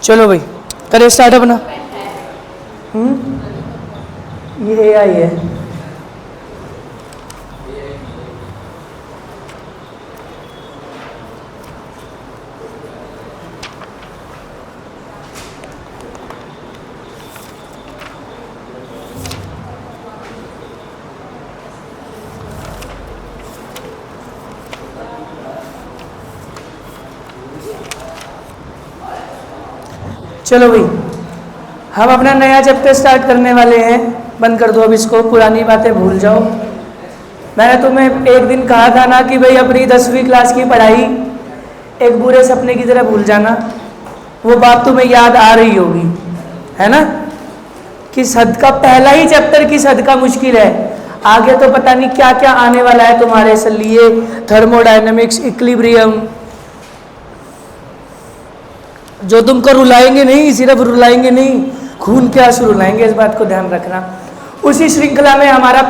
चलो भाई करें स्टार्ट अपना। ये AI है। चलो भाई हम अपना नया चैप्टर स्टार्ट करने वाले हैं। बंद कर दो अब इसको, पुरानी बातें भूल जाओ। मैंने तुम्हें एक दिन कहा था ना कि भाई अपनी 10वीं क्लास की पढ़ाई एक बुरे सपने की तरह भूल जाना। वो बात तुम्हें याद आ रही होगी, है ना, कि सद का पहला ही चैप्टर की सद का मुश्किल है। आगे तो पता नहीं क्या क्या आने वाला है तुम्हारे लिए, थर्मोडायनेमिक्स, इक्विलिब्रियम, जो तुमको रुलाएंगे नहीं, सिर्फ रुलाएंगे नहीं, खून के आंसू रुलाएंगे, इस बात को ध्यान रखना। उसी श्रृंखला में हमारा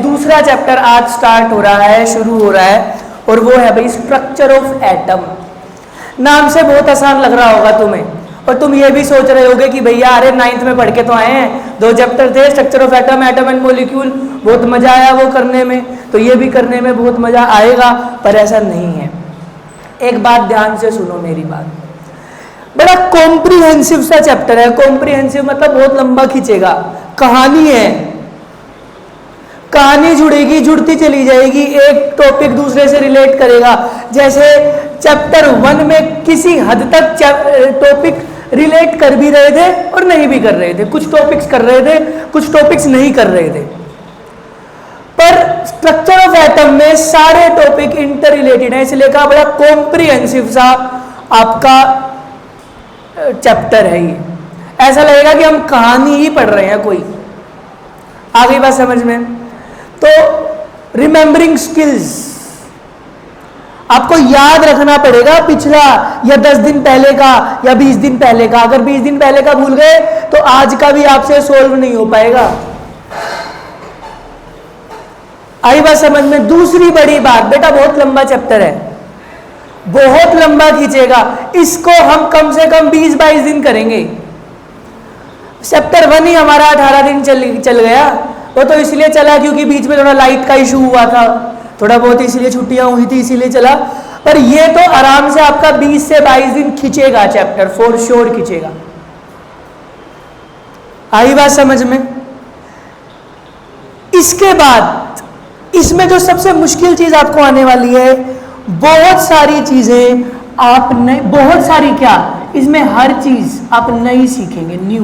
दूसरा चैप्टर आज स्टार्ट हो रहा है, शुरू हो रहा है, और वो है भाई स्ट्रक्चर ऑफ एटम। नाम से बहुत आसान लग रहा होगा तुम्हें, और तुम ये भी सोच रहे होगे कि भैया अरे 9th में पढ़ के तो आए हैं, 2 चैप्टर थे, structure of atom, atom and molecule, बहुत मजा आया वो करने में, तो ये भी करने में बहुत मजा आएगा। पर ऐसा नहीं है। एक बात ध्यान से सुनो मेरी बात, बड़ा कॉम्प्रिहेंसिव सा चैप्टर है। कॉम्प्रिहेंसिव मतलब बहुत लंबा खींचेगा, कहानी है, कहानी जुड़ेगी, जुड़ती चली जाएगी, एक टॉपिक दूसरे से रिलेट करेगा। जैसे चैप्टर 1 में किसी हद तक टॉपिक रिलेट कर भी रहे थे और नहीं भी कर रहे थे, कुछ टॉपिक्स कर रहे थे, कुछ टॉपिक्स नहीं कर रहे थे। पर स्ट्रक्चर ऑफ एटम में सारे टॉपिक इंटर रिलेटेड है, इसलिए कहा बड़ा कॉम्प्रिहेंसिव सा आपका चैप्टर है ये। ऐसा लगेगा कि हम कहानी ही पढ़ रहे हैं कोई। आ गई बात समझ में? तो रिमेंबरिंग स्किल्स, आपको याद रखना पड़ेगा पिछला या 10 दिन पहले का या 20 दिन पहले का। अगर 20 दिन पहले का भूल गए तो आज का भी आपसे सोल्व नहीं हो पाएगा। आई बात समझ में? दूसरी बड़ी बात, बेटा बहुत लंबा चैप्टर है, बहुत लंबा खींचेगा, इसको हम कम से कम 20-22 दिन करेंगे। चैप्टर 1 ही हमारा 18 दिन चल गया। वो तो इसलिए चला क्योंकि बीच में थोड़ा लाइट का इशू हुआ था, थोड़ा बहुत इसलिए छुट्टियां हुई थी, इसीलिए चला। पर ये तो आराम से आपका 20 से 22 दिन खींचेगा चैप्टर, फॉर श्योर खींचेगा। आई बात समझ में? इसके बाद इसमें जो सबसे मुश्किल चीज आपको आने वाली है, बहुत सारी चीजें आप नई, बहुत सारी क्या, इसमें हर चीज आप नई सीखेंगे, न्यू।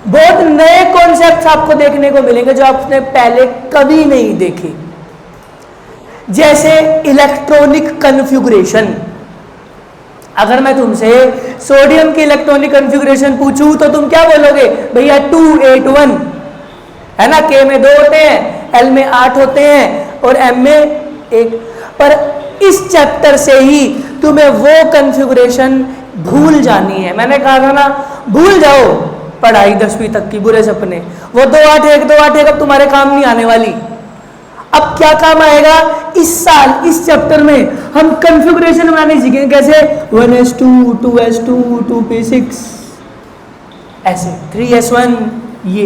बहुत नए कॉन्सेप्ट्स आपको देखने को मिलेंगे जो आपने पहले कभी नहीं देखे। जैसे इलेक्ट्रॉनिक कन्फिगुरेशन। अगर मैं तुमसे सोडियम की इलेक्ट्रॉनिक कन्फिगुरेशन पूछूं तो तुम क्या बोलोगे? भैया 281 है ना, K में 2 होते हैं, L में 8 होते हैं और M में 1। पर इस चैप्टर से ही तुम्हें वो कन्फिगुरेशन भूल जानी है। मैंने कहा था ना, भूल जाओ पढ़ाई 10वीं तक की, बुरे सपने। वो 281 अब तुम्हारे काम नहीं आने वाली। अब क्या काम आएगा? इस साल इस चैप्टर में हम कन्फिगुरेशन बनाने सीखेंगे। कैसे? 1s2, 2s2, 2p6, ऐसे 3s1, ये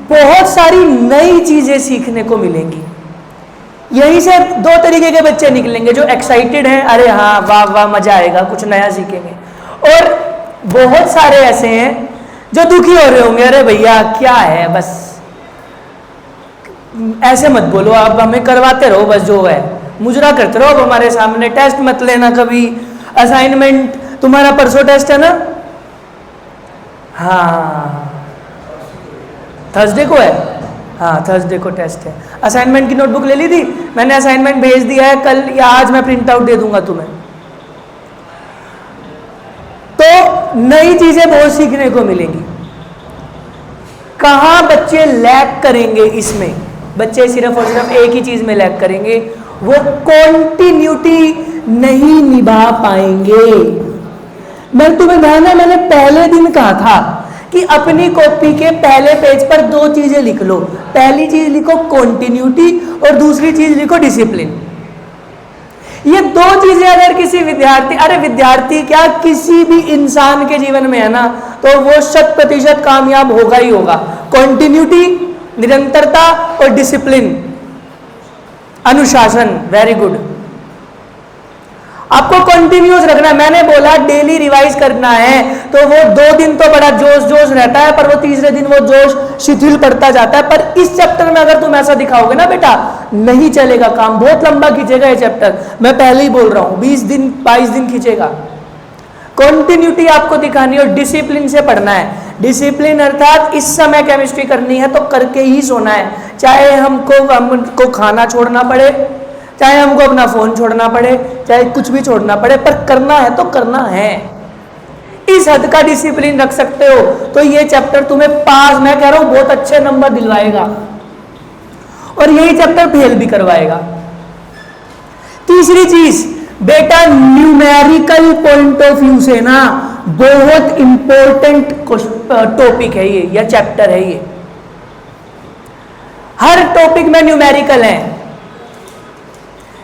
बहुत सारी नई चीजें सीखने को मिलेंगी। यहीं से 2 तरीके के बच्चे निकलेंगे, जो एक्साइटेड हैं, अरे हाँ वाह वाह मजा आएगा, कुछ नया सीखेंगे, और बहुत सारे ऐसे हैं जो दुखी हो रहे होंगे, अरे भैया क्या है, बस ऐसे मत बोलो, आप हमें करवाते रहो, बस जो है मुजरा करते रहो, अब हमारे सामने टेस्ट मत लेना कभी, असाइनमेंट तुम्हारा परसों टेस्ट है ना? हाँ थर्सडे को है, हाँ थर्सडे को टेस्ट है। असाइनमेंट की नोटबुक ले ली थी मैंने, असाइनमेंट भेज दिया है, कल या आज मैं प्रिंट आउट दे दूंगा तुम्हें। तो नई चीजें बहुत सीखने को मिलेंगी। कहां बच्चे लैग करेंगे? इसमें बच्चे सिर्फ और सिर्फ एक ही चीज में लैग करेंगे, वो कॉन्टिन्यूटी नहीं निभा पाएंगे। मैंने पहले दिन कहा था कि अपनी कॉपी के पहले पेज पर 2 चीजें लिख लो। पहली चीज लिखो कॉन्टिन्यूटी और दूसरी चीज लिखो डिसिप्लिन। ये दो चीजें अगर किसी विद्यार्थी, अरे विद्यार्थी क्या किसी भी इंसान के जीवन में है ना, तो वो 100% कामयाब होगा ही होगा। कॉन्टिन्यूटी, निरंतरता और डिसिप्लिन, अनुशासन। Very good. आपको कंटिन्यूस रखना है। मैंने बोला डेली रिवाइज करना है, तो वो 2 दिन तो बड़ा जोश जोश रहता है, पर वो तीसरे दिन वो जोश शिथिल पड़ता जाता है। पर इस चैप्टर में अगर तुम ऐसा दिखाओगे ना बेटा, नहीं चलेगा काम, बहुत लंबा खींचेगा ये चैप्टर। मैं पहले ही बोल रहा हूं 20 दिन 22 दिन खींचेगा। कंटिन्यूटी आपको दिखानी और डिसिप्लिन से पढ़ना है। डिसिप्लिन अर्थात इस समय केमिस्ट्री करनी है तो करके ही सोना है, चाहे हमको खाना छोड़ना पड़े, चाहे हमको अपना फोन छोड़ना पड़े, चाहे कुछ भी छोड़ना पड़े, पर करना है तो करना है। इस हद का डिसिप्लिन रख सकते हो तो ये चैप्टर तुम्हें पास, मैं कह रहा हूं बहुत अच्छे नंबर दिलवाएगा, और यही चैप्टर फेल भी करवाएगा। तीसरी चीज बेटा, न्यूमेरिकल पॉइंट ऑफ व्यू से ना बहुत इंपॉर्टेंट टॉपिक है ये, या चैप्टर है ये। हर टॉपिक में न्यूमेरिकल है।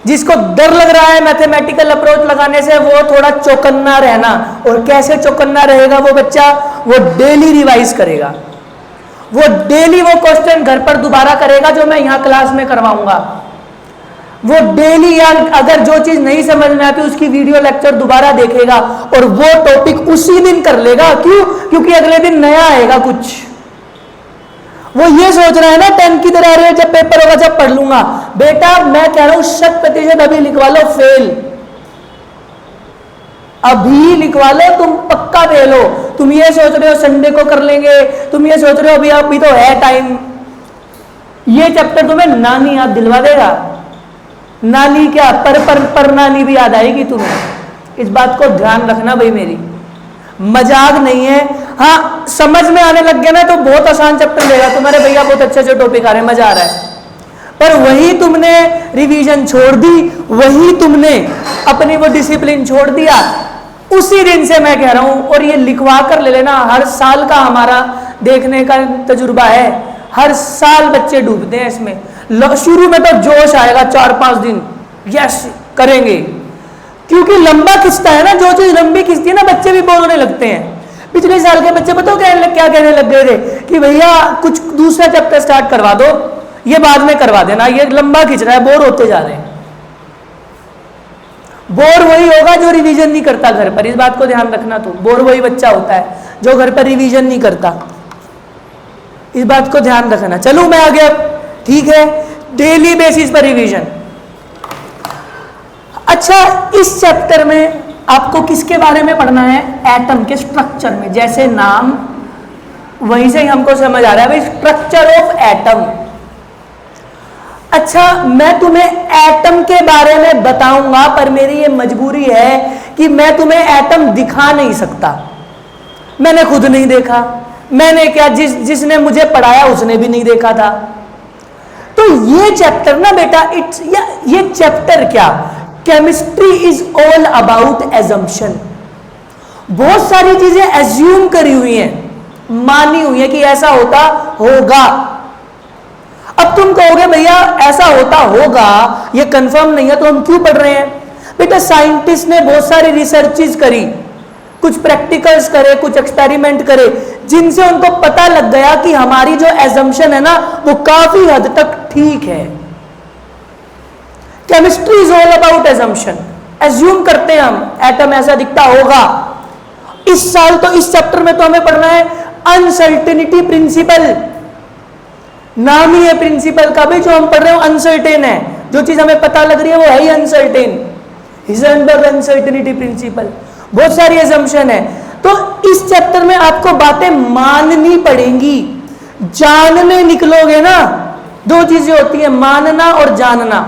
जिसको डर लग रहा है मैथमेटिकल अप्रोच लगाने से, वो थोड़ा चौकन्ना रहना। और कैसे चौकन्ना रहेगा वो बच्चा? वो डेली रिवाइज करेगा, वो डेली वो क्वेश्चन घर पर दोबारा करेगा जो मैं यहां क्लास में करवाऊंगा। वो डेली, या अगर जो चीज नहीं समझ में आती उसकी वीडियो लेक्चर दोबारा देखेगा, और वो टॉपिक उसी दिन कर लेगा। क्यों? क्योंकि अगले दिन नया आएगा कुछ। वो ये सोच रहा है ना 10 की तरह, अरे जब पेपर होगा जब पढ़ लूंगा। बेटा मैं कह रहा हूं 100% अभी लिखवा लो फेल, अभी लिखवा लो, तुम पक्का फेल हो। तुम ये सोच रहे हो संडे को कर लेंगे, तुम ये सोच रहे हो अभी तो है टाइम। ये चैप्टर तुम्हें नानी याद दिलवा देगा। नानी क्या, पर नानी भी याद आएगी तुम्हें। इस बात को ध्यान रखना भाई, मेरी मजाक नहीं है। हाँ, समझ में आने लग गया ना तो बहुत आसान चैप्टर लेगा तुम्हारे, भैया बहुत अच्छे अच्छे टॉपिक आ रहे हैं, मजा आ रहा है। पर वही तुमने रिवीजन छोड़ दी, वही तुमने अपनी वो डिसिप्लिन छोड़ दिया, उसी दिन से मैं कह रहा हूं। और ये लिखवा कर ले लेना, हर साल का हमारा देखने का तजुर्बा है, हर साल बच्चे डूबते हैं इसमें। शुरू में तो जोश आएगा 4-5 दिन, यस करेंगे, क्योंकि लंबा खिंचता है ना। जो चीज लंबी खिंचती है ना, बच्चे भी बोर होने लगते हैं। पिछले साल के बच्चे बताओ क्या कहने लग गए थे कि भैया कुछ दूसरा चैप्टर स्टार्ट करवा दो, ये बाद में करवा देना, ये लंबा खिंच रहा है, बोर होते जा रहे हैं। बोर वही होगा जो रिवीजन नहीं करता घर पर, इस बात को ध्यान रखना। तो बोर वही बच्चा होता है जो घर पर रिवीजन नहीं करता, इस बात को ध्यान रखना। चलूं मैं आगे अब, ठीक है? डेली बेसिस पर रिवीजन। अच्छा, इस चैप्टर में आपको किसके बारे में पढ़ना है? एटम के स्ट्रक्चर में। जैसे नाम, वहीं से ही हमको समझ आ रहा है भाई, स्ट्रक्चर ऑफ एटम। अच्छा, मैं तुम्हें एटम के बारे में बताऊंगा, पर मेरी ये मजबूरी है कि मैं तुम्हें एटम दिखा नहीं सकता। मैंने खुद नहीं देखा, मैंने क्या, जिसने मुझे पढ़ाया उसने भी नहीं देखा था। तो ये चैप्टर ना बेटा, ये चैप्टर क्या, chemistry is all about assumption. बहुत सारी चीजें एज्यूम करी हुई हैं, मानी हुई है कि ऐसा होता होगा। अब तुम कहोगे भैया ऐसा होता होगा, ये कंफर्म नहीं है तो हम क्यों पढ़ रहे हैं? बेटा साइंटिस्ट ने बहुत सारी रिसर्चेस करी, कुछ प्रैक्टिकल्स करे, कुछ एक्सपेरिमेंट करे, जिनसे उनको पता लग गया कि हमारी जो एजम्पशन है ना वो काफी हद तक ठीक है। Chemistry is all about assumption. Assume करते हैं हम एटम ऐसा दिखता होगा। इस साल तो इस चैप्टर में तो हमें पढ़ना है अनसर्टेनिटी प्रिंसिपल। नाम ही है प्रिंसिपल का भी, जो हम पढ़ रहे हो अनसर्टेन है। जो चीज हमें पता लग रही है वो है ही अनसर्टेन। Heisenberg uncertainty principle. बहुत सारी एजम्पशन है, तो इस चैप्टर में आपको बातें माननी पड़ेंगी। जानने निकलोगे ना, दो चीजें होती है, मानना और जानना।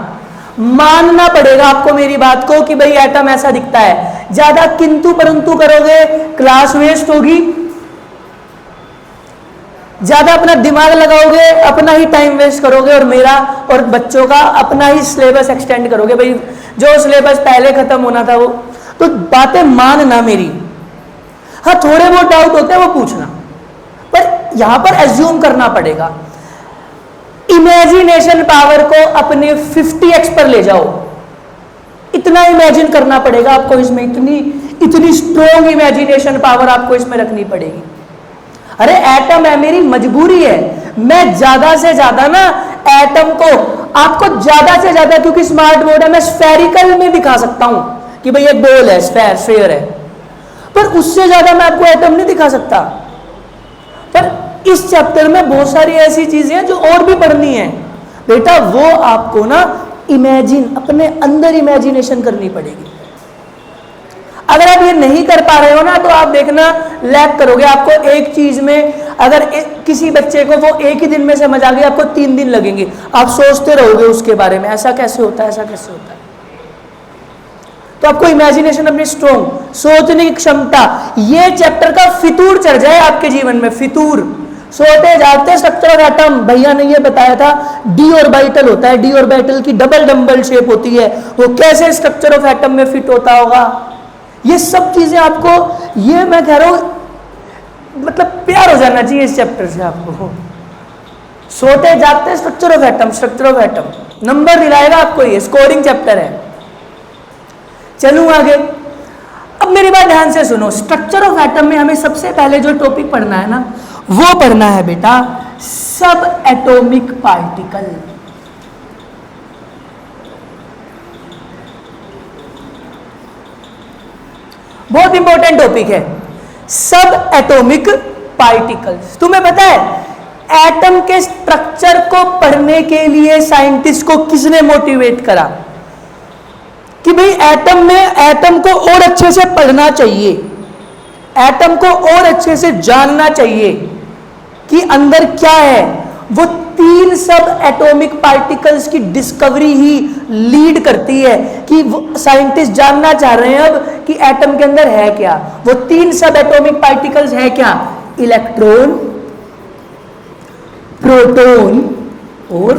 मानना पड़ेगा आपको मेरी बात को कि भाई एटम ऐसा दिखता है। ज्यादा किंतु परंतु करोगे क्लास वेस्ट होगी, ज्यादा अपना दिमाग लगाओगे अपना ही टाइम वेस्ट करोगे, और मेरा और बच्चों का अपना ही सिलेबस एक्सटेंड करोगे। भाई जो सिलेबस पहले खत्म होना था वो, तो बातें मानना मेरी। हाँ, थोड़े बहुत डाउट होते हैं वो पूछना, पर यहां पर एज्यूम करना पड़ेगा। इमेजिनेशन पावर को अपने 50x पर ले जाओ। इतना इमेजिन करना पड़ेगा आपको इसमें, इतनी स्ट्रॉन्ग इमेजिनेशन पावर आपको इसमें रखनी पड़ेगी। अरे एटम है, मेरी मजबूरी है, मैं ज्यादा से ज्यादा ना एटम को आपको ज्यादा से ज्यादा, क्योंकि स्मार्ट बोर्ड है, मैं स्फेरिकल में दिखा सकता हूं कि भाई एक बॉल है, स्फेयर है, पर उससे ज्यादा मैं आपको एटम नहीं दिखा सकता। पर इस चैप्टर में बहुत सारी ऐसी चीजें हैं जो और भी पढ़नी है बेटा, वो आपको ना इमेजिन, अपने अंदर इमेजिनेशन करनी पड़ेगी। अगर आप ये नहीं कर पा रहे हो ना, तो आप देखना लैग करोगे। आपको एक चीज में अगर किसी बच्चे को वो एक ही दिन में समझ आ गई, आपको 3 दिन लगेंगे, आप सोचते रहोगे उसके बारे में, ऐसा कैसे होता है, ऐसा कैसे होता है। तो आपको इमेजिनेशन, अपनी स्ट्रॉन्ग सोचने की क्षमता, ये चैप्टर का फितूर चढ़ जाए आपके जीवन में, फितूर। सोते जाते स्ट्रक्चर ऑफ एटम, भैया ने ये बताया था, डी ऑर्बिटल होता है, डी ऑर्बिटल की डबल डंबल शेप होती है, वो कैसे स्ट्रक्चर ऑफ एटम में फिट होता होगा। ये सब चीजें आपको, ये मैं कह रहा हूं, मतलब प्यार हो जाना चाहिए इस चैप्टर से आपको। सोते जाते structure of atom, structure of atom number दिलाएगा आपको, ये स्कोरिंग चैप्टर है। चलूं आगे। अब मेरी बात ध्यान से सुनो, स्ट्रक्चर ऑफ एटम में हमें सबसे पहले जो टॉपिक पढ़ना है ना, वो पढ़ना है बेटा सब एटॉमिक पार्टिकल। बहुत इंपॉर्टेंट टॉपिक है सब एटॉमिक पार्टिकल्स। तुम्हें पता है एटम के स्ट्रक्चर को पढ़ने के लिए साइंटिस्ट को किसने मोटिवेट करा कि भाई एटम में, एटम को और अच्छे से पढ़ना चाहिए, एटम को और अच्छे से जानना चाहिए कि अंदर क्या है। वो 3 सब एटॉमिक पार्टिकल्स की डिस्कवरी ही लीड करती है कि साइंटिस्ट जानना चाह रहे हैं अब कि एटम के अंदर है क्या। वो 3 सब एटॉमिक पार्टिकल्स है क्या, इलेक्ट्रॉन, प्रोटॉन और,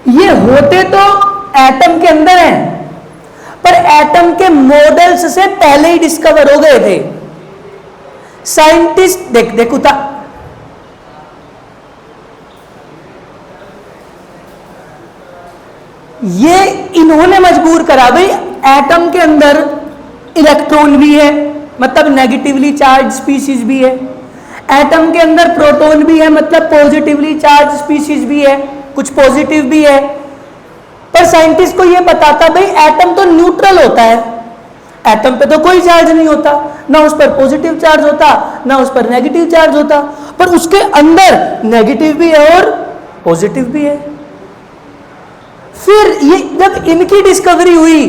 ये होते तो एटम के अंदर हैं, पर एटम के मॉडल्स से पहले ही डिस्कवर हो गए थे। साइंटिस्ट देखो था, ये इन्होंने मजबूर करा भाई एटम के अंदर इलेक्ट्रॉन भी है, मतलब नेगेटिवली चार्ज स्पीशीज भी है, एटम के अंदर प्रोटॉन भी है, मतलब पॉजिटिवली चार्ज स्पीशीज भी है, कुछ पॉजिटिव भी है। पर साइंटिस्ट को यह बताता भाई एटम तो न्यूट्रल होता है, एटम पे तो कोई चार्ज नहीं होता, ना उस पर पॉजिटिव चार्ज होता, ना उस पर नेगेटिव चार्ज होता, पर उसके अंदर नेगेटिव भी है और पॉजिटिव भी है। फिर ये जब इनकी डिस्कवरी हुई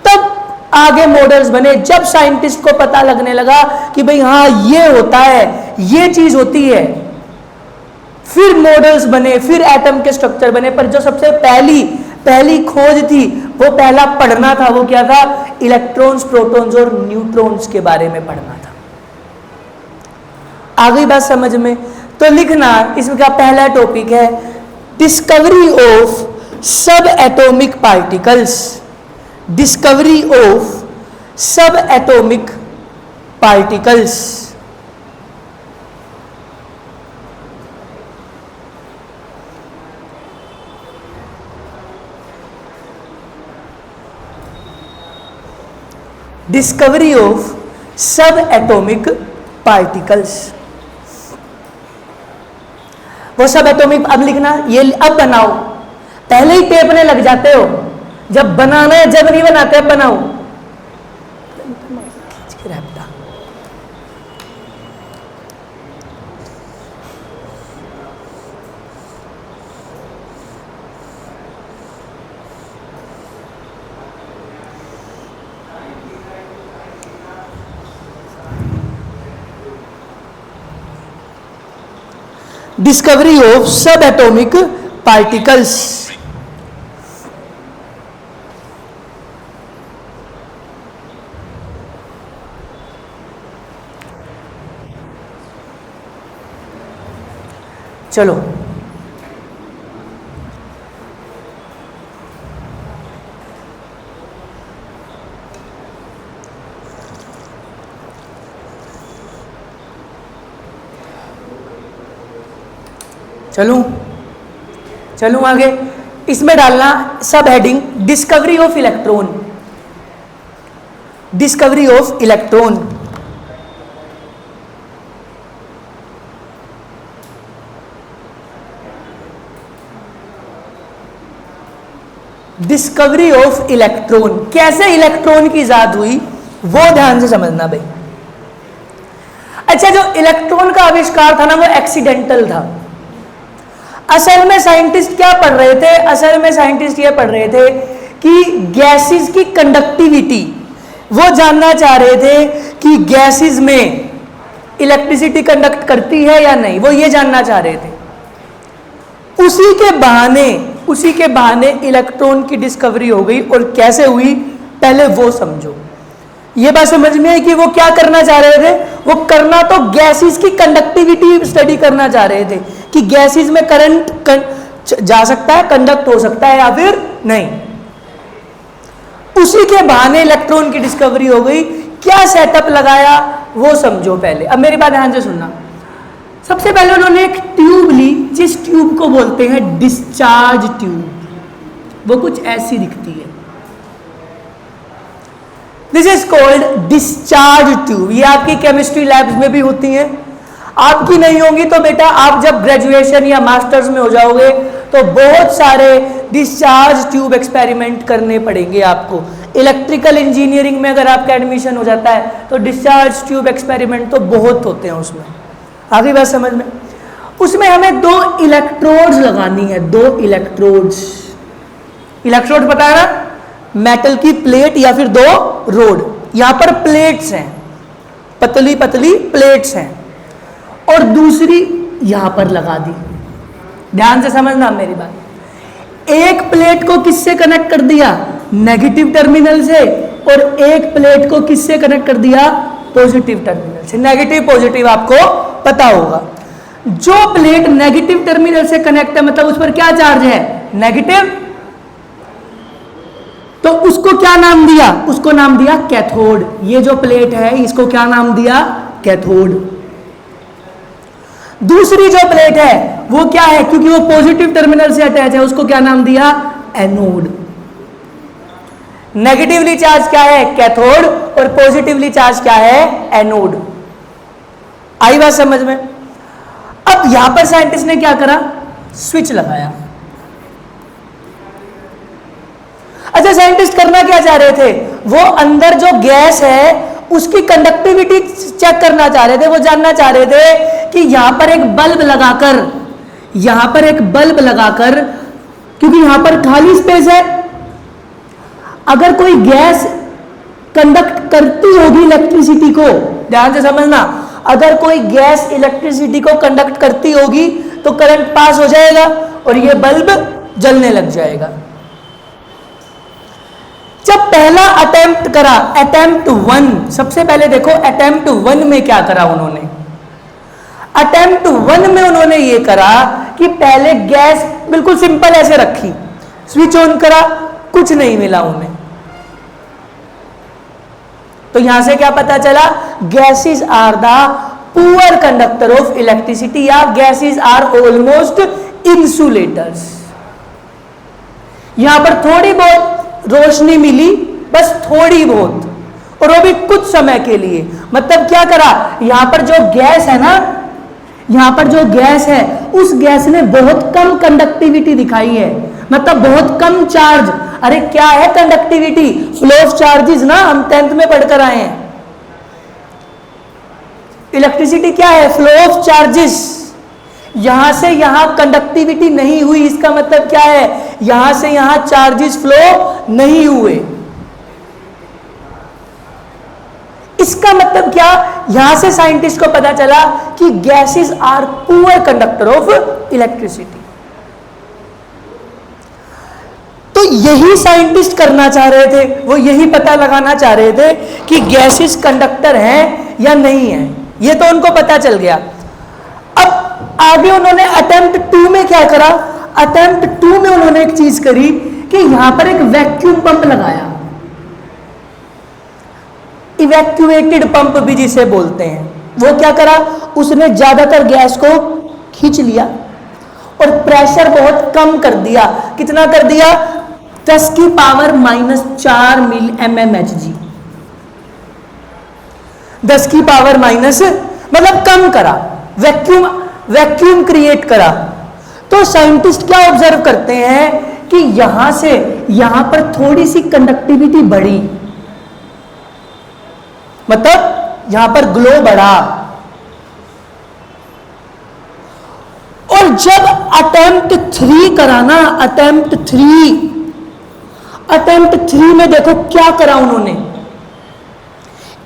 तब आगे मॉडल्स बने। जब साइंटिस्ट को पता लगने लगा कि भाई हाँ ये होता है, ये चीज होती है, फिर मॉडल्स बने, फिर एटम के स्ट्रक्चर बने। पर जो सबसे पहली खोज थी, वो पहला पढ़ना था, वो क्या था, इलेक्ट्रॉन्स, प्रोटॉन्स और न्यूट्रॉन्स के बारे में पढ़ना था। आ गई बात समझ में? तो लिखना, इसमें क्या पहला टॉपिक है, डिस्कवरी ऑफ सब एटॉमिक पार्टिकल्स, डिस्कवरी ऑफ सब एटॉमिक पार्टिकल्स। डिस्कवरी ऑफ सब एटॉमिक पार्टिकल्स, वो सब एटॉमिक। अब लिखना, ये अब बनाओ, पहले ही टेपने लग जाते हो, जब बनाना है, जब नहीं बनाते अब बनाओ। डिस्कवरी ऑफ सब एटॉमिक पार्टिकल्स। चलो चलूं आगे। इसमें डालना सब heading discovery of electron, discovery of electron. Discovery of electron, कैसे इलेक्ट्रॉन की इजाद हुई वो ध्यान से समझना भाई। अच्छा, जो इलेक्ट्रॉन का आविष्कार था ना वो एक्सीडेंटल था। असल में साइंटिस्ट क्या पढ़ रहे थे, असल में साइंटिस्ट ये पढ़ रहे थे कि गैसेस की कंडक्टिविटी, वो जानना चाह रहे थे कि गैसेस में इलेक्ट्रिसिटी कंडक्ट करती है या नहीं, वो ये जानना चाह रहे थे। उसी के बहाने इलेक्ट्रॉन की डिस्कवरी हो गई। और कैसे हुई पहले वो समझो। ये बात समझ में है कि वो क्या करना चाह रहे थे, वो करना तो गैसेस की कंडक्टिविटी स्टडी करना चाह रहे थे कि गैसेस में करंट जा सकता है, कंडक्ट हो सकता है या फिर नहीं। उसी के बहाने इलेक्ट्रॉन की डिस्कवरी हो गई। क्या सेटअप लगाया वो समझो पहले। अब मेरी बात ध्यान से सुनना। सबसे पहले उन्होंने एक ट्यूब ली, जिस ट्यूब को बोलते हैं डिस्चार्ज ट्यूब। वो कुछ ऐसी दिखती है, this is called discharge tube. ये आपकी केमिस्ट्री लैब्स में भी होती हैं, आपकी नहीं होंगी तो बेटा आप जब ग्रेजुएशन या मास्टर्स में हो जाओगे तो बहुत सारे डिस्चार्ज ट्यूब एक्सपेरिमेंट करने पड़ेंगे आपको। इलेक्ट्रिकल इंजीनियरिंग में अगर आपका एडमिशन हो जाता है तो डिस्चार्ज ट्यूब एक्सपेरिमेंट तो बहुत होते हैं उसमें। आगे बात समझ में। उसमें हमें 2 इलेक्ट्रोड्स लगानी है, 2 इलेक्ट्रोड्स। इलेक्ट्रोड पता है ना, मेटल की प्लेट या फिर 2 रोड। यहां पर प्लेट्स हैं, पतली पतली प्लेट्स हैं, और दूसरी यहां पर लगा दी। ध्यान से समझना मेरी बात। एक प्लेट को किससे कनेक्ट कर दिया, नेगेटिव टर्मिनल से, और एक प्लेट को किससे कनेक्ट कर दिया, पॉजिटिव टर्मिनल से। नेगेटिव पॉजिटिव आपको पता होगा। जो प्लेट नेगेटिव टर्मिनल से कनेक्ट है मतलब उस पर क्या चार्ज है, नेगेटिव, तो उसको क्या नाम दिया, उसको नाम दिया कैथोड। ये जो प्लेट है इसको क्या नाम दिया, कैथोड। दूसरी जो प्लेट है वो क्या है, क्योंकि वो पॉजिटिव टर्मिनल से अटैच है, उसको क्या नाम दिया, एनोड। नेगेटिवली चार्ज क्या है, कैथोड, और पॉजिटिवली चार्ज क्या है, एनोड। आई बात समझ में। अब यहां पर साइंटिस्ट ने क्या करा, स्विच लगाया। अच्छा, साइंटिस्ट करना क्या चाह रहे थे, वो अंदर जो गैस है उसकी कंडक्टिविटी चेक करना चाह रहे थे। वो जानना चाह रहे थे कि यहां पर एक बल्ब लगाकर, यहां पर एक बल्ब लगाकर, क्योंकि यहां पर खाली स्पेस है, अगर कोई गैस कंडक्ट करती होगी इलेक्ट्रिसिटी को, ध्यान से समझना, अगर कोई गैस इलेक्ट्रिसिटी को कंडक्ट करती होगी तो करंट पास हो जाएगा और ये बल्ब जलने लग जाएगा। जब पहला अटेम्प्ट करा, अटेम्प्ट 1, सबसे पहले देखो अटेम्प्ट 1 में क्या करा उन्होंने। अटेम्प्ट 1 में उन्होंने ये करा कि पहले गैस बिल्कुल सिंपल ऐसे रखी, स्विच ऑन करा, कुछ नहीं मिला उन्हें। तो यहां से क्या पता चला, gases are the poor conductor of electricity, या गैसेस आर ऑलमोस्ट इंसुलेटर्स। यहां पर थोड़ी बहुत रोशनी मिली, बस थोड़ी बहुत, और वो भी कुछ समय के लिए। मतलब क्या करा, यहां पर जो गैस है ना, यहां पर जो गैस है उस गैस ने बहुत कम कंडक्टिविटी दिखाई है, मतलब बहुत कम चार्ज। अरे क्या है कंडक्टिविटी, फ्लो ऑफ चार्जेस ना, हम 10th में पढ़कर आए हैं। इलेक्ट्रिसिटी क्या है, फ्लो ऑफ चार्जेस। यहां से यहां कंडक्टिविटी नहीं हुई, इसका मतलब क्या है, यहां से यहां चार्जेस फ्लो नहीं हुए। इसका मतलब क्या, यहां से साइंटिस्ट को पता चला कि gases are poor conductor of electricity. तो यही साइंटिस्ट करना चाह रहे थे, वो यही पता लगाना चाह रहे थे कि गैसेस कंडक्टर हैं या नहीं है। ये तो उनको पता चल गया। अब आगे उन्होंने अटेम्प्ट 2 में क्या करा, अटेम्प्ट 2 में उन्होंने एक चीज करी कि यहां पर एक वैक्यूम पंप लगाया, इवैक्यूएटेड पंप भी जिसे बोलते हैं। वो क्या करा, उसने ज्यादातर गैस को खींच लिया और प्रेशर बहुत कम कर दिया। कितना कर दिया? 10 की पावर -4 मिल mmHg। 10 की पावर माइनस मतलब कम करा, वैक्यूम क्रिएट करा। तो साइंटिस्ट क्या ऑब्जर्व करते हैं कि यहां से यहां पर थोड़ी सी कंडक्टिविटी बढ़ी, मतलब यहां पर ग्लो बढ़ा। और जब अटेम्प्ट 3 करा ना, अटेम्प्ट 3 में देखो क्या करा उन्होंने।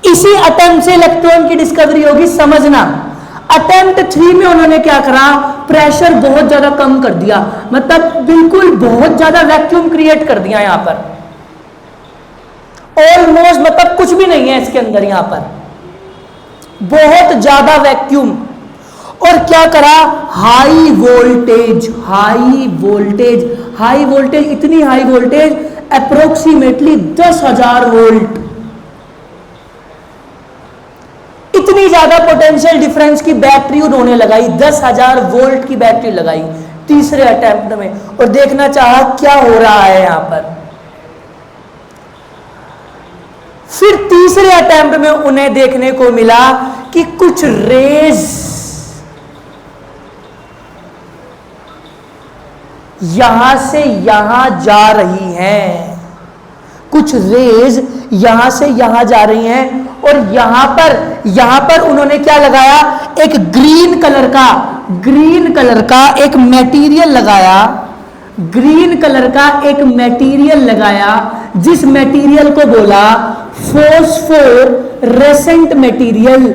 इसी अटेम्प्ट से इलेक्ट्रॉन की डिस्कवरी होगी, समझना। अटेम्प्ट 3 में उन्होंने क्या करा? प्रेशर बहुत ज्यादा कम कर दिया, मतलब बिल्कुल बहुत ज्यादा वैक्यूम क्रिएट कर दिया यहां पर, ऑलमोस्ट, मतलब कुछ भी नहीं है इसके अंदर, यहां पर बहुत ज्यादा वैक्यूम। और क्या करा? हाई वोल्टेज, इतनी हाई वोल्टेज, अप्रोक्सीमेटली 10,000 वोल्ट, इतनी ज्यादा पोटेंशियल डिफरेंस की बैटरी उन्होंने लगाई, 10,000 वोल्ट की बैटरी लगाई तीसरे अटेम्प्ट में। और देखना चाहा क्या हो रहा है यहां पर। फिर तीसरे अटेम्प्ट में उन्हें देखने को मिला कि कुछ रेज यहां से यहां जा रही हैं, कुछ रेज यहां से यहां जा रही हैं। और यहां पर उन्होंने क्या लगाया? एक ग्रीन कलर का एक मटेरियल लगाया, जिस मटेरियल को बोला फोस्फोरेसेंट मटेरियल।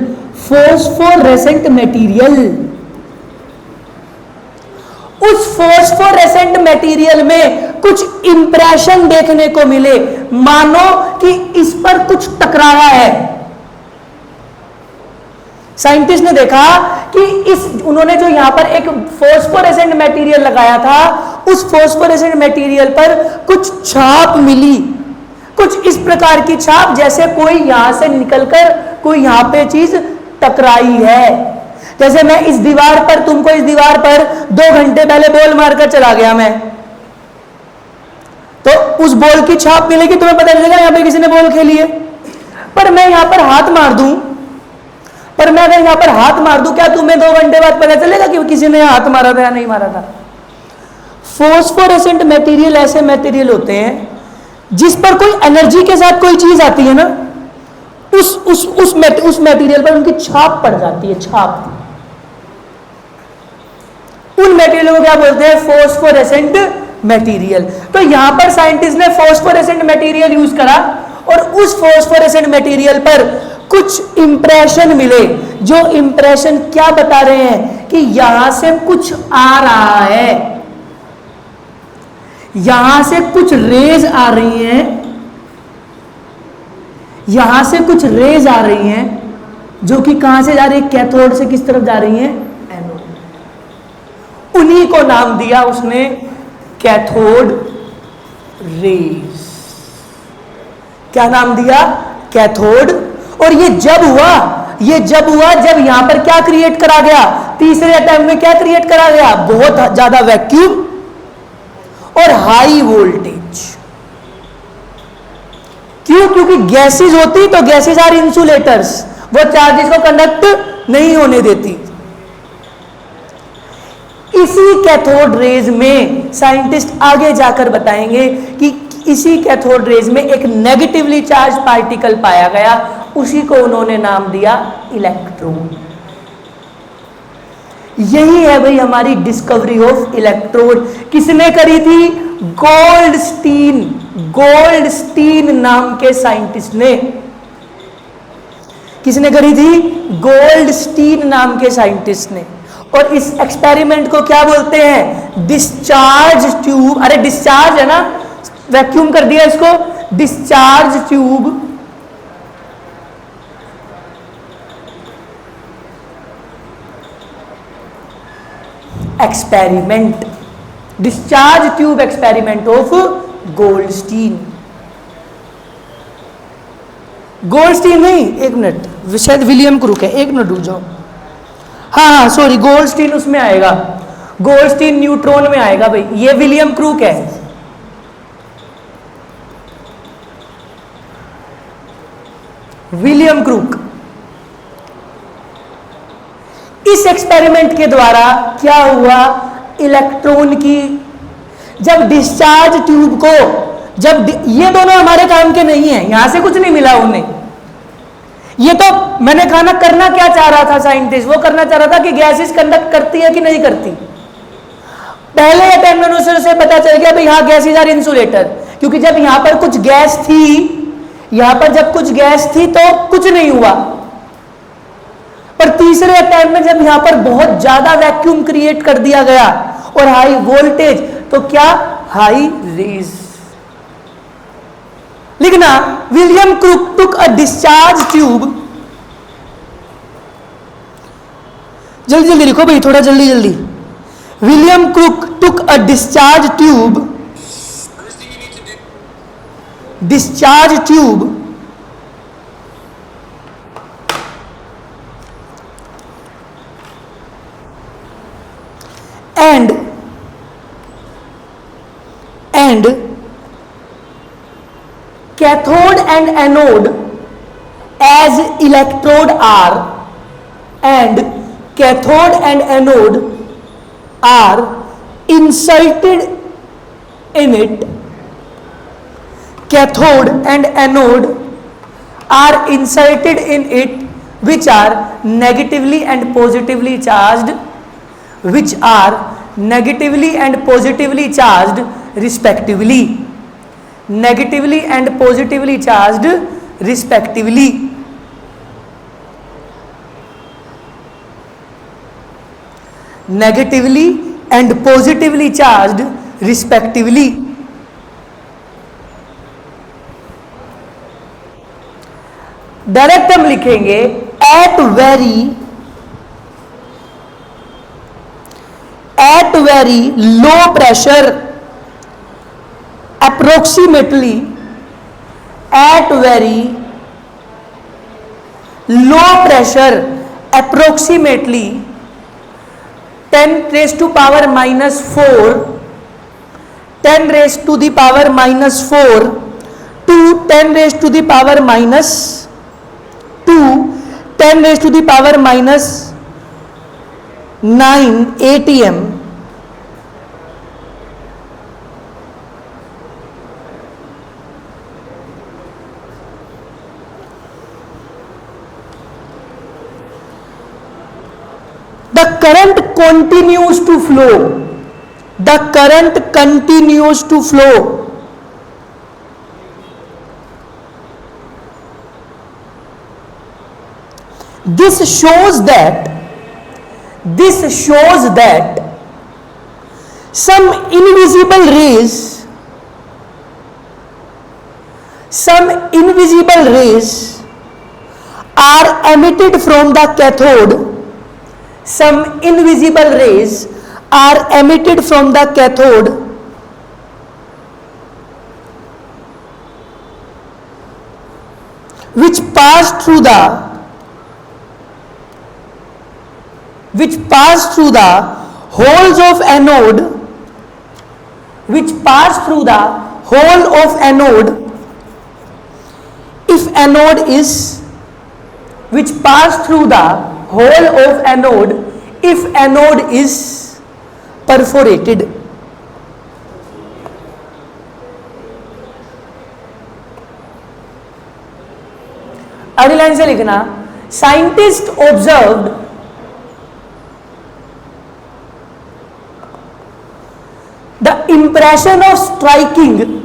उस फोस्फोरेसेंट मटेरियल में कुछ इंप्रेशन देखने को मिले, मानो कि इस पर कुछ टकराया है। साइंटिस्ट ने देखा कि उन्होंने जो यहां पर एक फोस्फोरेसेंट मटेरियल लगाया था, उस फोस्फोरेसेंट मटेरियल पर कुछ छाप मिली, कुछ इस प्रकार की छाप जैसे कोई यहां से निकलकर कोई यहां पे चीज टकराई है। जैसे मैं इस दीवार पर, तुमको इस दीवार पर 2 घंटे पहले बॉल मारकर चला गया मैं, तो उस बॉल की छाप मिलेगी, तुम्हें पता चलेगा यहां पे किसी ने बॉल खेली है। पर मैं यहां पर हाथ मार दूं, क्या तुम्हें 2 घंटे बाद पता चलेगा कि किसी ने हाथ मारा था या नहीं मारा था? फोस्फोरेसेंट मटेरियल ऐसे मटेरियल होते हैं जिस पर कोई एनर्जी के साथ कोई चीज आती है ना, उस मटेरियल पर उनकी छाप पड़ जाती है, छाप। उन मटेरियल को क्या बोलते हैं? फोस्फोरेसेंट मटेरियल। तो यहां पर साइंटिस्ट ने फोस्फोरेसेंट मटेरियल यूज करा और उस फोस्फोरेसेंट मटेरियल पर कुछ इंप्रेशन मिले, जो इंप्रेशन क्या बता रहे हैं कि यहां से कुछ आ रहा है, यहां से कुछ रेज आ रही हैं, यहां से कुछ रेज आ रही हैं, जो कि कहां से जा रही है? कैथोड से किस तरफ जा रही हैं? एनोड। उन्हीं को नाम दिया उसने कैथोड रेज। क्या नाम दिया? कैथोड। और ये जब हुआ जब यहां पर क्या क्रिएट करा गया? तीसरे अटेम्प्ट में क्या क्रिएट करा गया? बहुत ज्यादा वैक्यूम और हाई वोल्टेज। क्यों? क्योंकि गैसेज होती तो गैसेज आर इंसुलेटर्स, वो चार्जेस को कंडक्ट नहीं होने देती। इसी कैथोड रेज में साइंटिस्ट आगे जाकर बताएंगे कि इसी कैथोड रेज में एक नेगेटिवली चार्ज पार्टिकल पाया गया, उसी को उन्होंने नाम दिया इलेक्ट्रॉन। यही है भाई हमारी डिस्कवरी ऑफ इलेक्ट्रॉन। किसने करी थी? गोल्डस्टीन नाम के साइंटिस्ट ने। किसने करी थी? गोल्डस्टीन नाम के साइंटिस्ट ने। और इस एक्सपेरिमेंट को क्या बोलते हैं? Discharge tube. अरे डिस्चार्ज है ना, वैक्यूम कर दिया इसको, discharge tube experiment, discharge tube experiment of Goldstein. Goldstein नहीं, एक मिनट, शायद विलियम क्रूक है, एक मिनट रुक जाओ। हाँ सॉरी, गोल्डस्टीन उसमें आएगा। गोल्डस्टीन न्यूट्रॉन में आएगा भाई, ये विलियम क्रूक है। William crook. इस एक्सपेरिमेंट के द्वारा क्या हुआ, इलेक्ट्रॉन की जब डिस्चार्ज ट्यूब को, जब ये दोनों हमारे काम के नहीं है, यहां से कुछ नहीं मिला उन्हें, ये तो मैंने कहा ना, करना क्या चाह रहा था साइंटिस्ट, वो करना चाह रहा था कि गैसेस कंडक्ट करती है कि नहीं करती। पहले अटेम्पट से पता चल गया भाई हाँ गैसेस आर इंसुलेटर, क्योंकि जब यहां पर कुछ गैस थी, यहां पर जब कुछ गैस थी तो कुछ नहीं हुआ, पर तीसरे अटेम्प्ट में जब यहां पर बहुत ज्यादा वैक्यूम क्रिएट कर दिया गया और हाई वोल्टेज, तो क्या, हाई रेज। लिखना, William crook took a discharge tube, जल्दी जल्दी लिखो भाई, थोड़ा जल्दी जल्दी। William crook took a discharge tube, discharge tube and cathode and anode as electrode are, and cathode and anode are inserted in it, cathode and anode are inserted in it, which are negatively and positively charged, which are negatively and positively charged respectively, negatively and positively charged respectively. Negatively and positively charged respectively. Direct हम लिखेंगे at very low pressure, approximately at very low pressure, approximately 10 raised to power minus 4, 10 raised to the power minus 4 to 10 raised to the power minus 2, 10 raised to the power minus 9 atm, the current continues to flow, the current continues to flow. This shows that some invisible rays are emitted from the cathode, some invisible rays are emitted from the cathode which pass through the holes of anode, which pass through the hole of anode if anode is, which pass through the hole of anode if anode is perforated. अगली line से लिखना, scientist observed the impression of striking,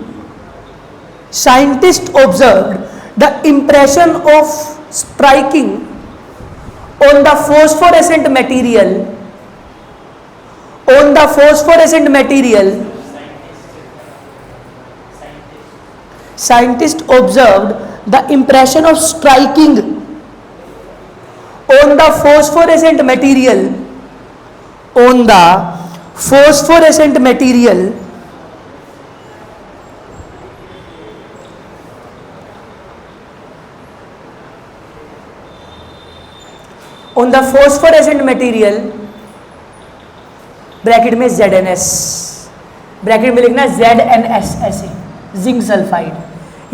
scientists observed the impression of striking on the phosphorescent material, on the phosphorescent material, scientists observed the impression of striking on the phosphorescent material, on the phosphorescent material on the phosphorescent material bracket में ZnS, bracket में लिखना ZnS ऐसे, zinc sulphide.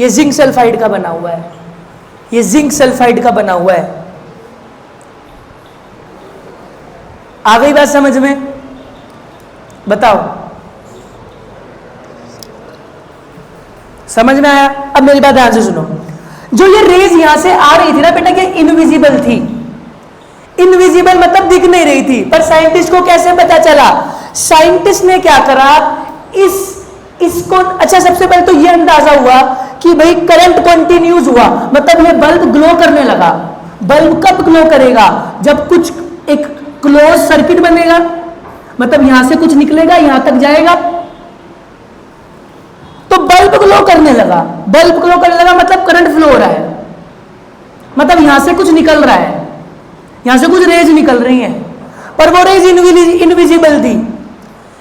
ये zinc sulphide का बना हुआ है, ये जिंक सल्फाइड का बना हुआ है। आ गई बात समझ में? बताओ, समझ में आया? अब मेरी बात ध्यान से सुनो। जो ये रेज यहां से आ रही थी ना बेटा, ये इनविजिबल थी। इनविजिबल मतलब दिख नहीं रही थी, पर साइंटिस्ट को कैसे पता चला? साइंटिस्ट ने क्या करा, इसको अच्छा, सबसे पहले तो ये अंदाजा हुआ कि भाई करंट कंटिन्यूज हुआ, मतलब ये बल्ब ग्लो करने लगा। बल्ब कब ग्लो करेगा? जब कुछ एक क्लोज सर्किट बनेगा, मतलब यहां से कुछ निकलेगा, यहां तक जाएगा, तो बल्ब ग्लो करने लगा। बल्ब ग्लो करने लगा मतलब करंट फ्लो हो रहा है, मतलब यहां से कुछ निकल रहा है, यहां से कुछ रेज निकल रही हैं, पर वो रेज इनविजिबल थी।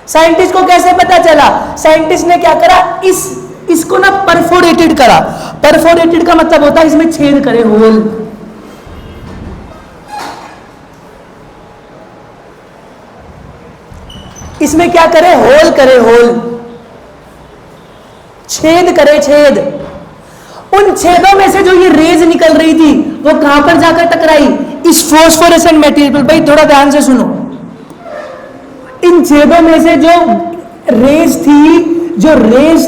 साइंटिस्ट को कैसे पता चला? साइंटिस्ट ने क्या करा, इसको ना परफोरेटेड करा। परफोरेटेड का मतलब होता है इसमें छेद करे, होल। इसमें क्या करे? होल करे, होल, छेद करे, छेद। उन छेदों में से जो ये रेज निकल रही थी वो कहां पर जाकर टकराई? इस फोस्फोरेसेंट मटेरियल। भाई थोड़ा ध्यान से सुनो, इन छेदों में से जो रेज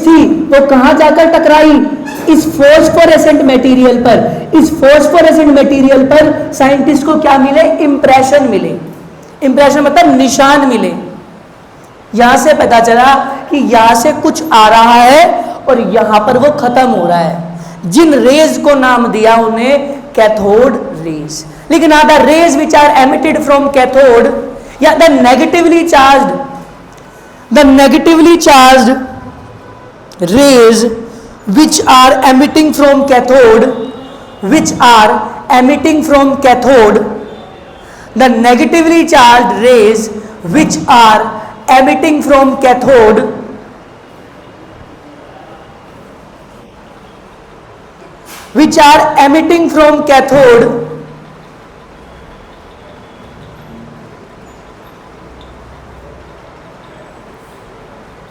थी वो कहां जाकर टकराई? इस फोस्फोरेसेंट मटेरियल पर। इस फोस्फोरेसेंट मटेरियल पर साइंटिस्ट को क्या मिले? इंप्रेशन मिले। इंप्रेशन मतलब निशान मिले। यहां से पता चला कि यहां से कुछ आ रहा है और यहां पर वो खत्म हो रहा है। जिन रेज को नाम दिया उन्हें कैथोड रेज। लेकिन the rays which are emitted from cathode या the negatively charged rays which are emitting from cathode, the negatively charged rays which are emitting from cathode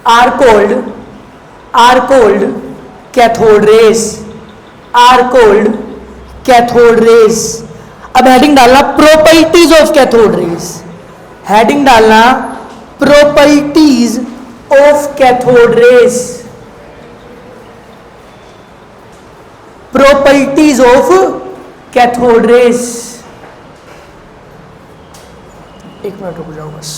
are called cathode rays, अब heading डालना properties of cathode rays. Heading डालना properties of cathode rays. Properties of cathode rays. एक minute रुक जाओ बस।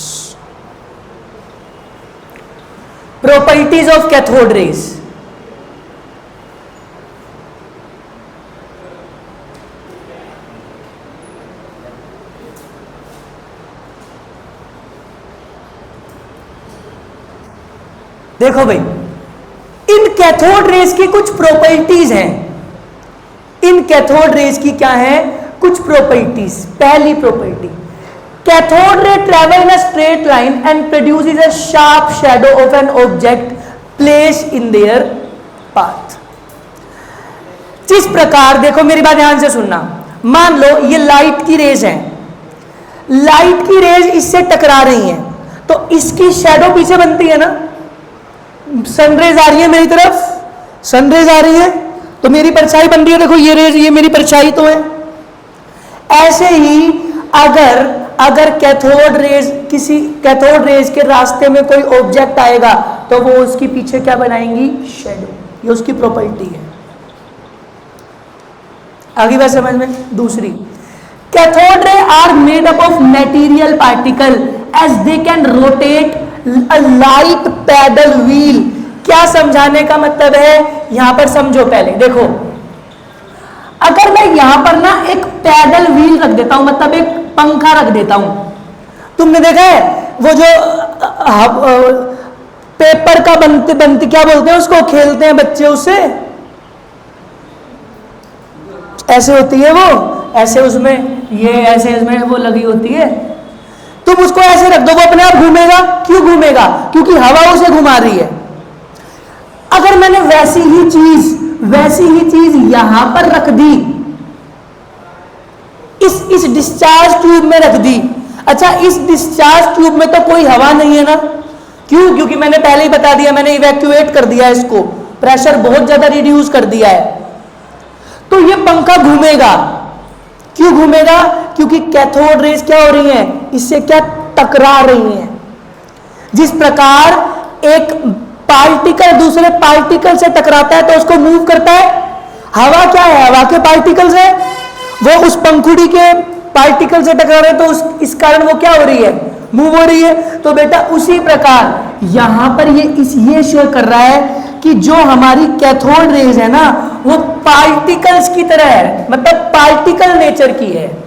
Properties of cathode rays. देखो भाई, इन cathode rays की कुछ प्रॉपर्टीज हैं। इन कैथोड रेस की क्या है? कुछ प्रॉपर्टीज। पहली property, cathode ray travel in a straight line and produces a sharp shadow of an object placed in their path. जिस प्रकार, देखो मेरी बात ध्यान से सुनना, मान लो ये लाइट की रेज है, लाइट की रेज इससे टकरा रही है, तो इसकी शैडो पीछे बनती है ना। सनरेज आ रही है मेरी तरफ, सनरेज आ रही है तो मेरी परछाई बन रही है। देखो ये रेज, ये मेरी परछाई तो है। ऐसे ही अगर कैथोड रेज के रास्ते में कोई ऑब्जेक्ट आएगा तो वो उसके पीछे क्या बनाएंगी? शैडो। ये उसकी प्रॉपर्टी है। आगे बात समझ में? दूसरी, cathode ray are made up of material particle as they can rotate a light paddle wheel. क्या समझाने का मतलब है? यहां पर समझो पहले। देखो, अगर मैं यहां पर ना एक पैडल व्हील रख देता हूं, मतलब एक पंखा रख देता हूं, तुमने देखा है वो जो पेपर का बनते क्या बोलते हैं उसको, खेलते हैं बच्चे उससे, ऐसे होती है वो, ऐसे उसमें ये ऐसे इसमें वो लगी होती है। तुम उसको ऐसे रख दो, वो अपने आप घूमेगा। क्यों घूमेगा? क्योंकि हवा उसे घुमा रही है। अगर मैंने वैसी ही चीज यहां पर रख दी, इस डिस्चार्ज ट्यूब में रख दी, अच्छा, इस डिस्चार्ज ट्यूब में तो कोई हवा नहीं है ना, क्यों? क्योंकि मैंने पहले ही बता दिया, मैंने इवैक्यूएट कर दिया इसको, प्रेशर बहुत ज्यादा रिड्यूस कर दिया है। तो ये पंखा घूमेगा, क्यों घूमेगा? क्योंकि कैथोड रेज क्या हो रही हैं, इससे क्या टकरा रही हैं। जिस प्रकार एक पार्टिकल दूसरे पार्टिकल से टकराता है तो उसको मूव करता है, हवा क्या है, हवा के पार्टिकल्स है, वो उस पंखुड़ी के पार्टिकल से टकरा रहे तो इस कारण वो क्या हो रही है, मूव हो रही है। तो बेटा उसी प्रकार यहां पर ये शो कर रहा है कि जो हमारी कैथोड रेज है ना वो पार्टिकल्स की तरह है, मतलब पार्टिकल नेचर की है।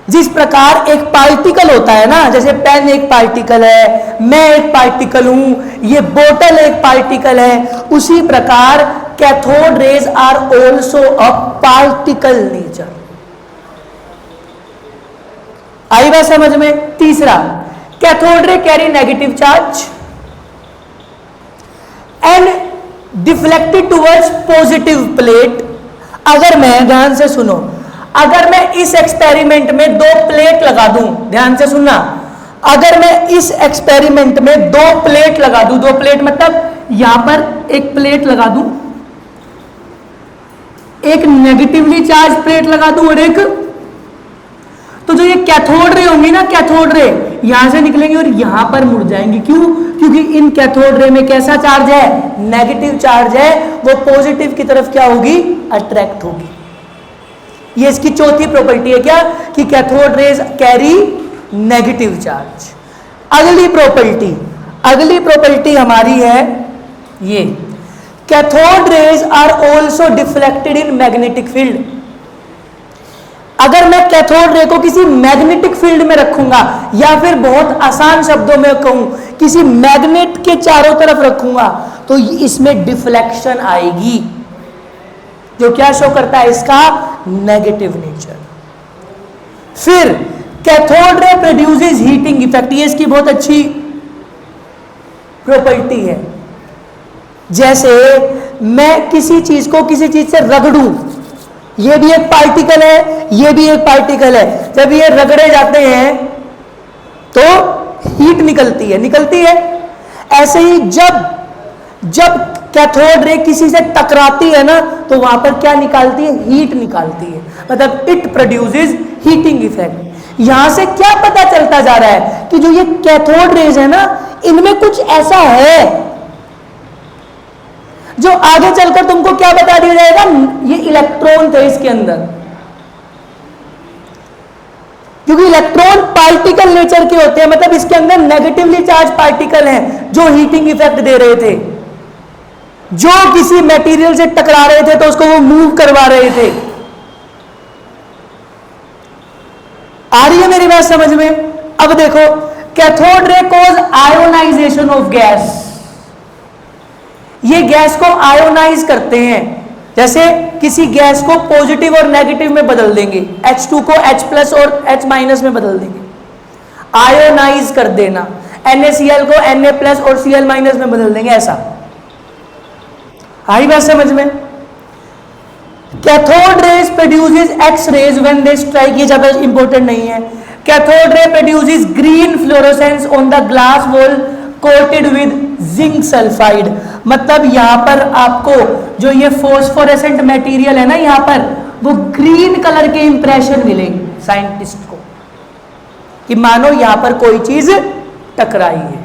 जिस प्रकार एक पार्टिकल होता है ना, जैसे पेन एक पार्टिकल है, मैं एक पार्टिकल हूं, ये बोतल एक पार्टिकल है, उसी प्रकार cathode rays are also a particle nature. आई बात समझ में? तीसरा, cathode ray carry negative charge and deflected towards positive plate. अगर मैं, ध्यान से सुनो, अगर मैं इस एक्सपेरिमेंट में 2 प्लेट लगा दूं, ध्यान से सुनना, अगर मैं इस एक्सपेरिमेंट में 2 प्लेट लगा दूं, 2 प्लेट मतलब यहां पर एक प्लेट लगा दूं, एक नेगेटिवली चार्ज प्लेट लगा दूं और एक, तो जो ये कैथोड रे होंगी ना, कैथोड रे यहां से निकलेंगी और यहां पर मुड़ जाएंगी। क्यों? क्योंकि इन कैथोड रे में कैसा चार्ज है, नेगेटिव चार्ज है, वो पॉजिटिव की तरफ क्या होगी, अट्रैक्ट होगी। ये इसकी चौथी प्रॉपर्टी है, क्या? कि cathode rays carry negative charge. अगली प्रॉपर्टी हमारी है ये, cathode rays are also deflected in magnetic field. अगर मैं कैथोड रे को किसी मैग्नेटिक फील्ड में रखूंगा, या फिर बहुत आसान शब्दों में कहूं, किसी मैग्नेट के चारों तरफ रखूंगा, तो इसमें डिफ्लेक्शन आएगी, जो क्या शो करता है, इसका नेगेटिव नेचर। फिर cathode ray produces heating effect, ये इसकी बहुत अच्छी प्रॉपर्टी है। जैसे मैं किसी चीज को किसी चीज से रगड़ूं, ये भी एक पार्टिकल है, ये भी एक पार्टिकल है, जब ये रगड़े जाते हैं तो हीट निकलती है। ऐसे ही जब कैथोड रे किसी से टकराती है ना, तो वहां पर क्या निकालती है, हीट निकालती है, मतलब इट प्रोड्यूसेस हीटिंग इफेक्ट। यहां से क्या पता चलता जा रहा है कि जो ये कैथोड रेज है ना, इनमें कुछ ऐसा है जो आगे चलकर तुमको क्या बता दिया जाएगा, ये इलेक्ट्रॉन थे इसके अंदर, क्योंकि इलेक्ट्रॉन पार्टिकल नेचर के होते हैं, मतलब इसके अंदर नेगेटिवली चार्ज पार्टिकल हैं जो हीटिंग इफेक्ट दे रहे थे, जो किसी मटेरियल से टकरा रहे थे तो उसको वो मूव करवा रहे थे। आ रही है मेरी बात समझ में? अब देखो, cathode ray cause ionization of gas, ये गैस को आयोनाइज करते हैं। जैसे किसी गैस को पॉजिटिव और नेगेटिव में बदल देंगे, H2 को H+ और H- में बदल देंगे, आयोनाइज कर देना। NaCl को Na+ और Cl- में बदल देंगे, ऐसा। आई बात समझ में? Cathode rays produces X rays when they strike, ये ज्यादा इंपॉर्टेंट नहीं है। Cathode ray produces green fluorescence on the glass wall coated with zinc sulphide, मतलब यहां पर आपको जो ये फॉस्फोरेसेंट मटेरियल है ना, यहां पर वो ग्रीन कलर के इंप्रेशन मिलेंगे साइंटिस्ट को, कि मानो यहां पर कोई चीज टकराई है।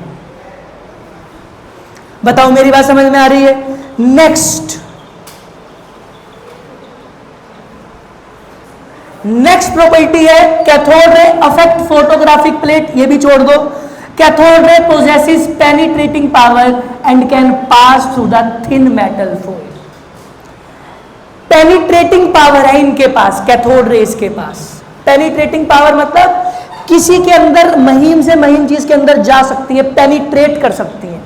बताओ मेरी बात समझ में आ रही है? नेक्स्ट प्रॉपर्टी है कैथोड रे अफेक्ट फोटोग्राफिक प्लेट, ये भी छोड़ दो। Cathode ray possesses penetrating power and can pass through the thin metal foil. Penetrating power है इनके पास, कैथोड रेज के पास। पेनिट्रेटिंग पावर मतलब किसी के अंदर महीन से महीन चीज के अंदर जा सकती है, पेनिट्रेट कर सकती है।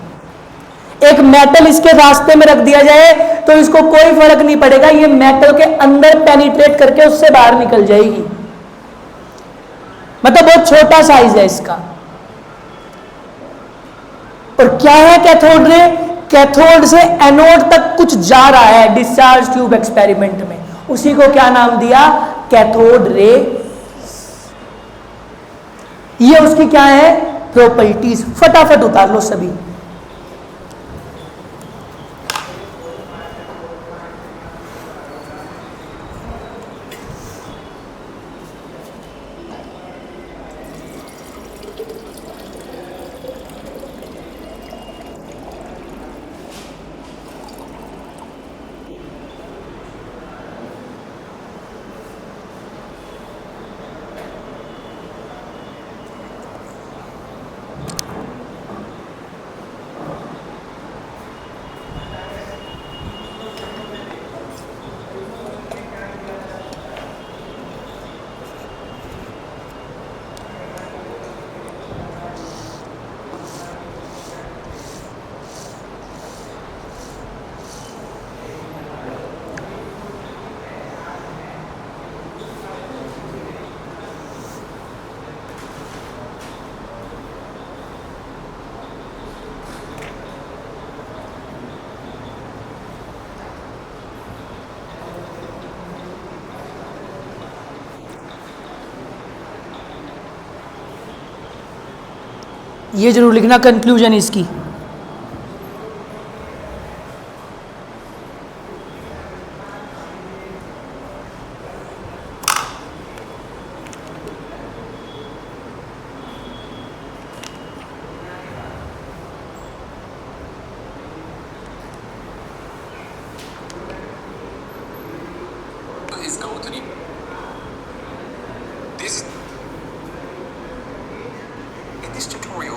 एक मेटल इसके रास्ते में रख दिया जाए तो इसको कोई फर्क नहीं पड़ेगा, ये मेटल के अंदर पेनिट्रेट करके उससे बाहर निकल जाएगी, मतलब बहुत छोटा साइज है इसका। और क्या है कैथोड रे? कैथोड से एनोड तक कुछ जा रहा है डिस्चार्ज ट्यूब एक्सपेरिमेंट में, उसी को क्या नाम दिया? Cathode ray. ये उसकी क्या है, प्रॉपर्टीज। फटाफट उतार लो सभी। ये जरूर लिखना कंक्लूजन इसकी। इसका उतनी this in this tutorial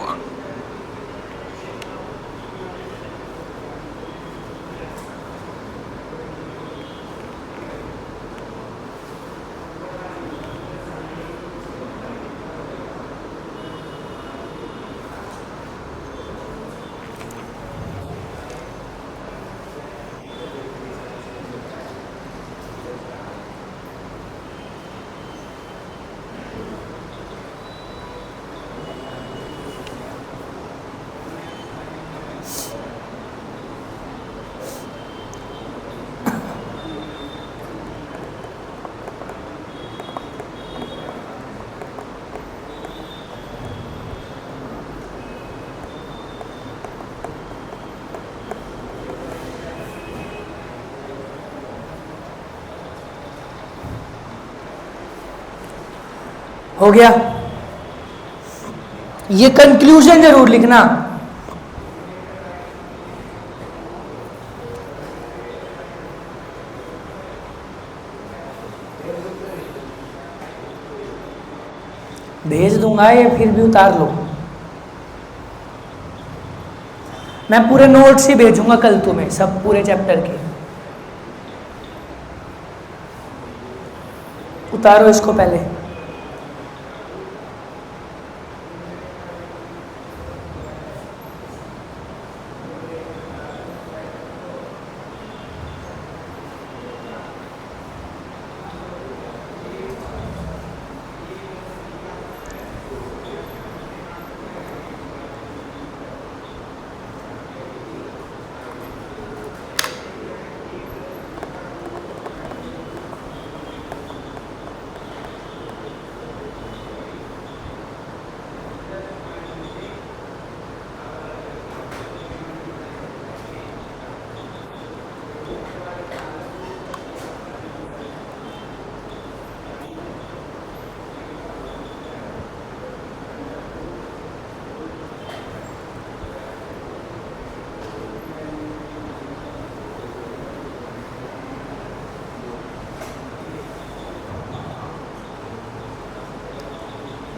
हो गया। ये कंक्लूजन जरूर लिखना। भेज दूंगा ये, फिर भी उतार लो। मैं पूरे नोट्स ही भेजूंगा कल तुम्हें, सब पूरे चैप्टर के। उतारो इसको पहले।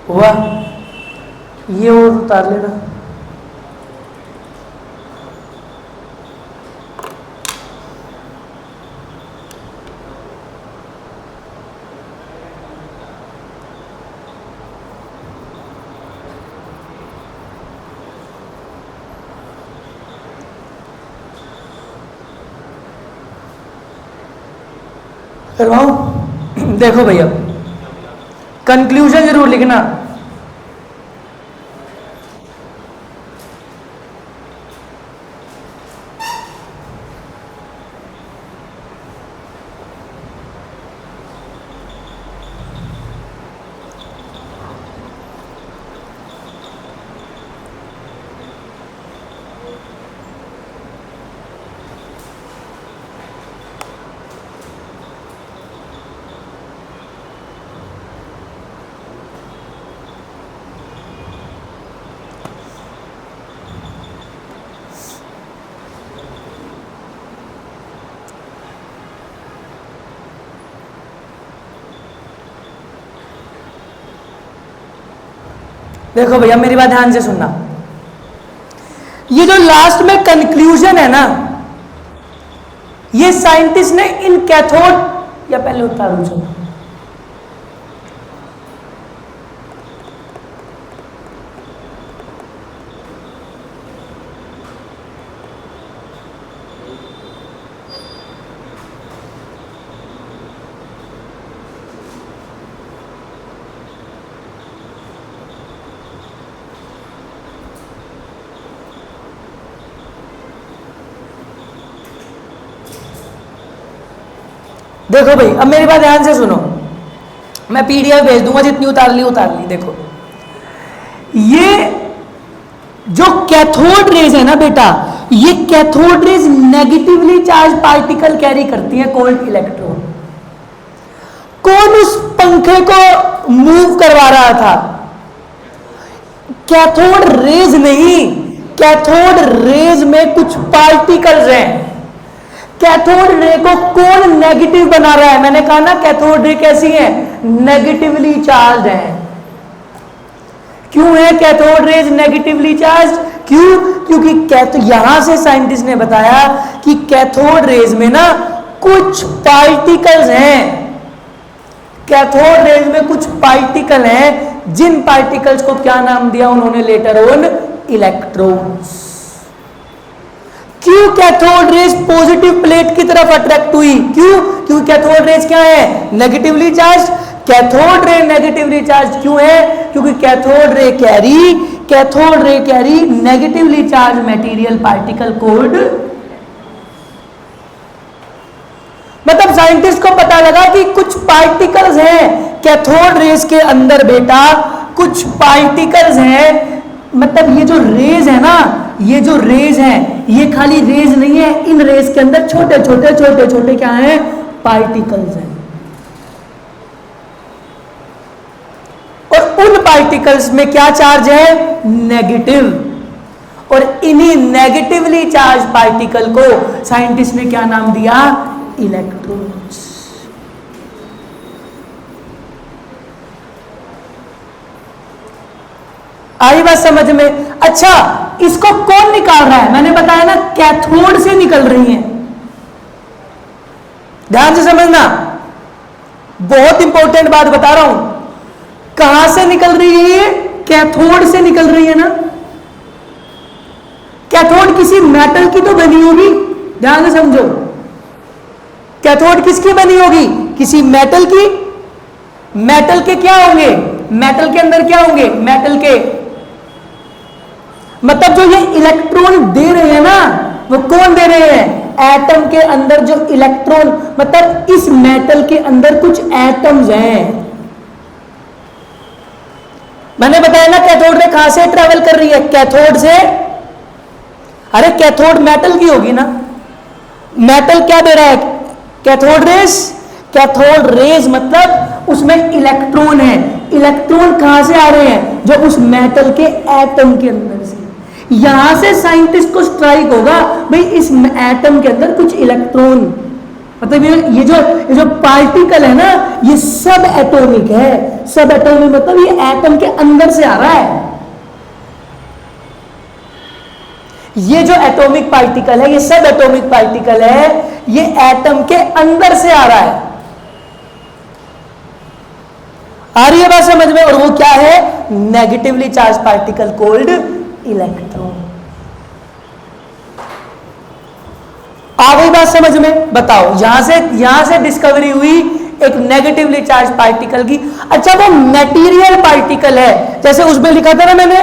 हुआ? ये और उतार लेना। करवाऊं? देखो भैया, कंक्लूजन जरूर लिखना। देखो भैया मेरी बात ध्यान से सुनना, ये जो लास्ट में कंक्लूजन है ना, ये साइंटिस्ट ने इन कैथोड, या पहले उतारू चलो, देखो भाई अब मेरी बात ध्यान से सुनो, मैं पीडीएफ भेज दूंगा, जितनी उतार ली। देखो ये जो कैथोड रेज है ना बेटा, ये cathode raise negatively charge particle carry करती है कॉल्ड इलेक्ट्रॉन। कौन उस पंखे को मूव करवा रहा था? कैथोड रेज नहीं, कैथोड रेज में कुछ पार्टिकल्स हैं। कैथोड रे को कौन नेगेटिव बना रहा है? मैंने कहा ना कैथोड रे कैसी है, नेगेटिवली चार्ज है। क्यों है कैथोड रेज नेगेटिवली चार्ज? क्यों? क्योंकि यहां से साइंटिस्ट ने बताया कि कैथोड रेज में ना कुछ पार्टिकल्स हैं, कैथोड रेज में कुछ पार्टिकल हैं, जिन पार्टिकल्स को क्या नाम दिया उन्होंने लेटर ऑन? इलेक्ट्रॉन्स। क्यों कैथोड रेज पॉजिटिव प्लेट की तरफ अट्रैक्ट हुई? क्यों? क्योंकि कैथोड रेज क्या है? Negatively charge. Cathode ray negatively charge क्यों है? क्योंकि cathode ray carry negatively charge material particle called, मतलब साइंटिस्ट को पता लगा कि कुछ पार्टिकल्स हैं कैथोड रेज के अंदर बेटा, कुछ पार्टिकल्स हैं। मतलब ये जो रेज है ना, ये जो रेज है, ये खाली रेज नहीं है, इन रेज के अंदर छोटे छोटे क्या हैं? पार्टिकल्स हैं। और उन पार्टिकल्स में क्या चार्ज है? नेगेटिव। और इन्हीं नेगेटिवली चार्ज पार्टिकल को साइंटिस्ट ने क्या नाम दिया? इलेक्ट्रॉन्स। आई बात समझ में? अच्छा, इसको कौन निकाल रहा है? मैंने बताया ना कैथोड से निकल रही है। ध्यान से समझना, बहुत इंपॉर्टेंट बात बता रहा हूं। कहां से निकल रही है ये? कैथोड से निकल रही है ना। कैथोड किसी मेटल की तो बनी होगी, ध्यान से समझो। कैथोड किसकी बनी होगी? किसी मेटल की। मेटल के क्या होंगे? मेटल के अंदर क्या होंगे? मेटल के, मतलब जो ये इलेक्ट्रॉन दे रहे हैं ना, वो कौन दे रहे हैं? एटम के अंदर जो इलेक्ट्रॉन, मतलब इस मेटल के अंदर कुछ एटम्स हैं। मैंने बताया ना कैथोड रे कहां से ट्रेवल कर रही है? कैथोड से। अरे कैथोड मेटल की होगी ना। मेटल क्या दे रहा है? Cathode rays. कैथोड रेज मतलब उसमें इलेक्ट्रॉन है। इलेक्ट्रॉन कहां से आ रहे हैं? जो उस मेटल के एटम के अंदर से। यहां से साइंटिस्ट को स्ट्राइक होगा, भाई इस एटम के अंदर कुछ इलेक्ट्रॉन, मतलब ये जो पार्टिकल है ना, ये सब एटॉमिक है। सब एटॉमिक मतलब ये एटम के अंदर से आ रहा है। ये जो एटॉमिक पार्टिकल है, ये सब एटॉमिक पार्टिकल है, ये एटम के अंदर से आ रहा है। आ रही है बात समझ में? और वो क्या है? Negatively charge particle called electron. आ गई बात समझ में? बताओ, यहां से डिस्कवरी हुई एक नेगेटिवली चार्ज पार्टिकल की। अच्छा, वो मटेरियल पार्टिकल है, जैसे उसमें लिखा था ना मैंने,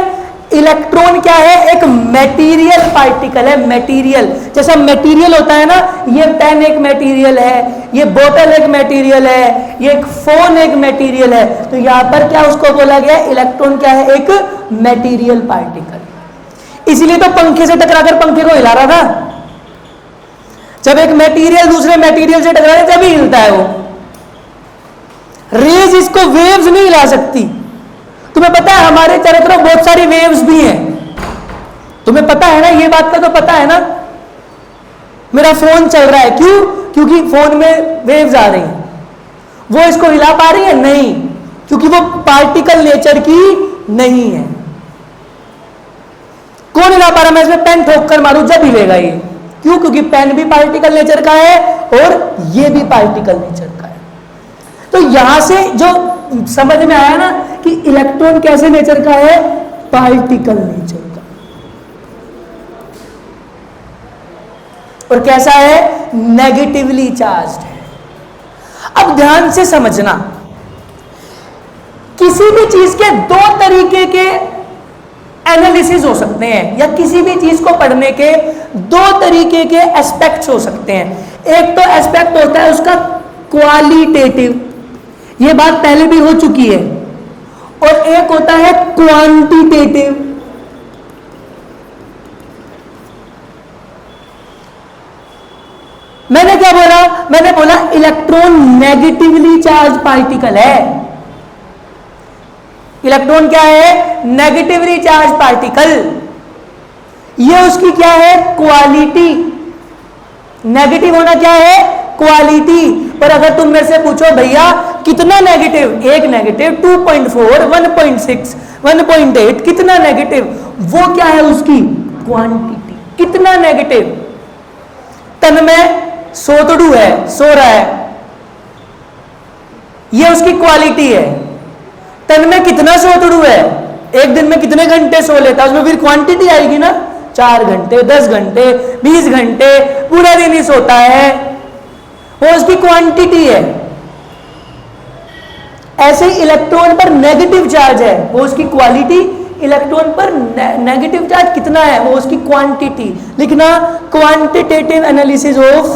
इलेक्ट्रॉन क्या है? एक मटेरियल पार्टिकल है। मटेरियल, जैसा मटेरियल होता है ना, ये पेन एक मटेरियल है, ये बोतल एक मटेरियल है, ये एक फोन एक मटेरियल है। तो यहां पर क्या उसको बोला गया? इलेक्ट्रॉन क्या है? एक मटेरियल पार्टिकल। इसीलिए तो पंखे से टकराकर पंखे को हिला रहा था। जब एक मटेरियल दूसरे मटेरियल से टकरा तभी हिलता है वो। रेज इसको वेव्स नहीं हिला सकती। तुम्हें पता है हमारे चारों तरफ बहुत सारी वेव्स भी हैं। तुम्हें पता है ना, ये बात का तो पता है ना। मेरा फोन चल रहा है, क्यों? क्योंकि फोन में वेव्स आ रही हैं। वो इसको हिला पा रही है? नहीं, क्योंकि वो पार्टिकल नेचर की नहीं है। कौन हिला पा रहा, मैं इसमें पेन ठोक कर मारूं जब हिलेगा ये। क्यों? क्योंकि पेन भी पार्टिकल नेचर का है और ये भी पार्टिकल नेचर का है। तो यहां से जो समझ में आया ना कि इलेक्ट्रॉन कैसे नेचर का है, पार्टिकल नेचर का। और कैसा है, नेगेटिवली चार्ज्ड है। अब ध्यान से समझना, किसी भी चीज के दो तरीके के एनालिसिस हो सकते हैं, या किसी भी चीज को पढ़ने के दो तरीके के एस्पेक्ट्स हो सकते हैं। एक तो एस्पेक्ट होता है उसका क्वालिटेटिव, ये बात पहले भी हो चुकी है, और एक होता है क्वांटिटेटिव। मैंने क्या बोला, मैंने बोला इलेक्ट्रॉन नेगेटिवली चार्ज पार्टिकल है। इलेक्ट्रॉन क्या है, नेगेटिवली चार्ज पार्टिकल। ये उसकी क्या है, क्वालिटी। नेगेटिव होना क्या है, क्वालिटी। पर अगर तुम मेरे से पूछो भैया कितना नेगेटिव, एक नेगेटिव, 2.4, 1.6, 1.8, कितना नेगेटिव, वो क्या है उसकी क्वांटिटी। कितना नेगेटिव, तन में सोतड़ू है, सो रहा है, ये उसकी क्वालिटी है। तन में कितना सोतड़ू है, एक दिन में कितने घंटे सो लेता है, उसमें फिर क्वांटिटी आएगी ना, 4 घंटे, 10 घंटे, 20 घंटे, पूरा दिन ही सोता है, वो उसकी क्वांटिटी है। ऐसे ही इलेक्ट्रॉन पर नेगेटिव चार्ज है, वो उसकी क्वालिटी। इलेक्ट्रॉन पर नेगेटिव चार्ज कितना है, वो उसकी क्वांटिटी। लिखना quantitative analysis of,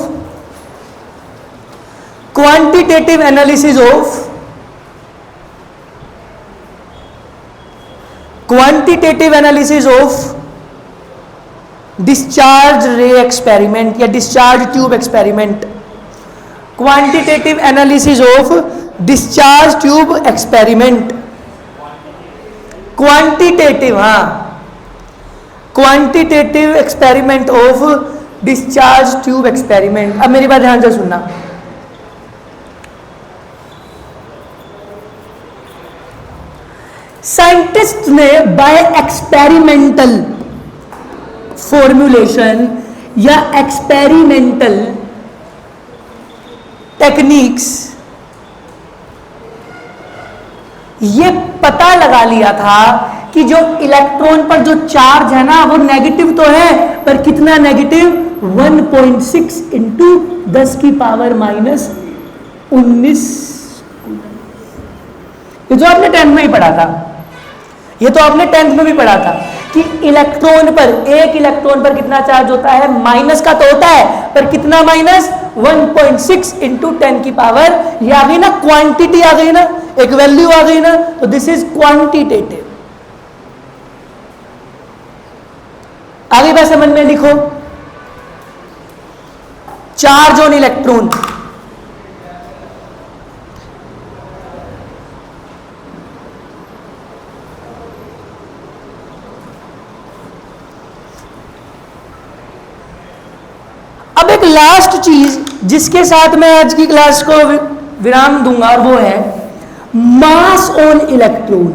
quantitative analysis of, quantitative analysis of discharge ray experiment या discharge tube experiment. Quantitative analysis of discharge tube experiment. Quantitative, हाँ, quantitative experiment of discharge tube experiment. अब मेरी बात ध्यान से सुनना, साइंटिस्ट ने बाय एक्सपेरिमेंटल फॉर्मुलेशन या एक्सपेरिमेंटल टेक्निक्स ये पता लगा लिया था कि जो इलेक्ट्रॉन पर जो चार्ज है ना वो नेगेटिव तो है, पर कितना नेगेटिव, 1.6 इंटू 10 की पावर माइनस 19। ये जो आपने 10th में ही पढ़ा था, ये तो आपने 10th में भी पढ़ा था कि इलेक्ट्रॉन पर, एक इलेक्ट्रॉन पर कितना चार्ज होता है, माइनस का तो होता है, पर कितना माइनस, 1.6 इंटू 10 की पावर। ये आ गई ना, क्वांटिटी आ गई ना, एक वैल्यू आ गई ना, तो दिस इज क्वांटिटेटिव। आगे बात समझ में, लिखो चार्ज ऑन इलेक्ट्रॉन। अब एक लास्ट चीज जिसके साथ मैं आज की क्लास को विराम दूंगा, और वो है मास ऑन इलेक्ट्रॉन।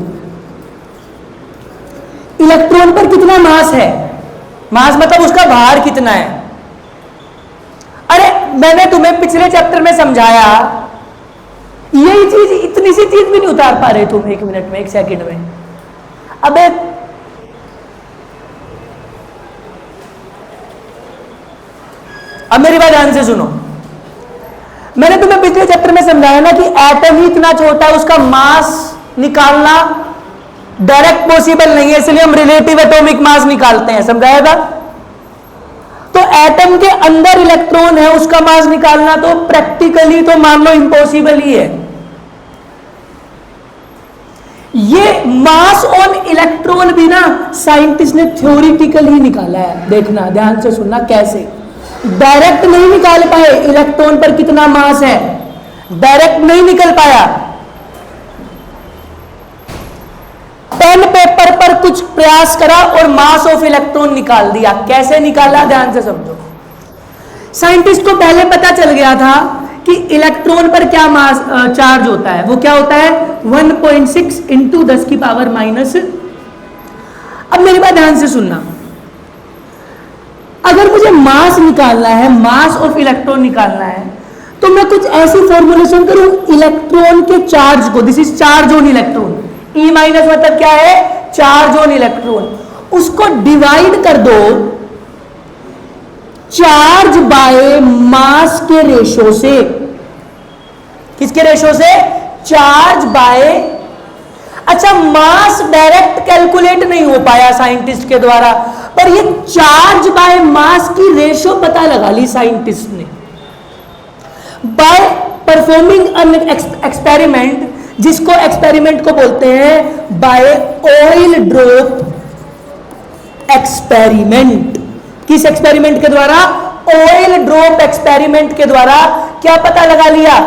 इलेक्ट्रॉन पर कितना मास है, मास मतलब उसका भार कितना है। अरे मैंने तुम्हें पिछले चैप्टर में समझाया, यही चीज, इतनी सी चीज भी नहीं उतार पा रहे तुम 1 मिनट में, 1 सेकंड में। अबे अब मेरी बात ध्यान से सुनो, मैंने तुम्हें पिछले चैप्टर में समझाया ना कि एटम ही इतना छोटा है, उसका मास निकालना डायरेक्ट पॉसिबल नहीं है, इसलिए हम रिलेटिव एटॉमिक मास निकालते हैं, समझाया था। तो एटम के अंदर इलेक्ट्रॉन है, उसका मास निकालना तो प्रैक्टिकली तो मान लो इम्पॉसिबल ही है। ये मास ऑन इलेक्ट्रॉन भी ना साइंटिस्ट ने थ्योरिटिकल ही निकाला है। देखना, ध्यान से सुनना, कैसे, डायरेक्ट नहीं निकाल पाए इलेक्ट्रॉन पर कितना मास है, डायरेक्ट नहीं निकल पाया। पेन पेपर पर कुछ प्रयास करा और मास ऑफ इलेक्ट्रॉन निकाल दिया। कैसे निकाला, ध्यान से समझो। साइंटिस्ट को पहले पता चल गया था कि इलेक्ट्रॉन पर क्या मास चार्ज होता है, वो क्या होता है, 1.6 इंटू 10 की पावर माइनस। अब मेरी बात ध्यान से सुनना, अगर मुझे मास निकालना है, मास ऑफ इलेक्ट्रॉन निकालना है, तो मैं कुछ ऐसी फॉर्मुलेशन करूं इलेक्ट्रॉन के चार्ज को, this is charge on electron, E minus मतलब क्या है, चार्ज ऑन इलेक्ट्रॉन, उसको डिवाइड कर दो चार्ज बाय मास के रेशो से। किसके रेशो से, चार्ज बाय, अच्छा मास डायरेक्ट कैलकुलेट नहीं हो पाया साइंटिस्ट के द्वारा, पर ये चार्ज बाय मास की रेशो पता लगा ली साइंटिस्ट ने बाय परफॉर्मिंग एन एक्सपेरिमेंट, जिसको एक्सपेरिमेंट को बोलते हैं बाय ऑयल ड्रॉप एक्सपेरिमेंट। किस एक्सपेरिमेंट के द्वारा, ऑयल ड्रॉप एक्सपेरिमेंट के द्वारा क्या पता लगा लिया,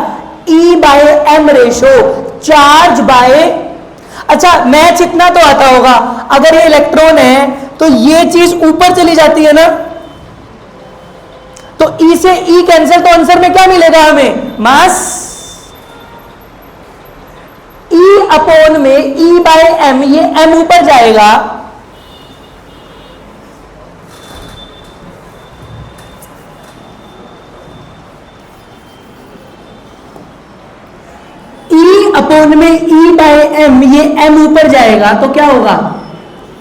E by M ratio, charge by, अच्छा मैच इतना तो आता होगा, अगर ये इलेक्ट्रॉन है तो ये चीज ऊपर चली जाती है ना, तो E से E कैंसिल, तो आंसर में क्या मिलेगा हमें, मास। E अपॉन में E बाय एम, ये M ऊपर जाएगा, अपॉन में E बाय एम, ये M ऊपर जाएगा तो क्या होगा,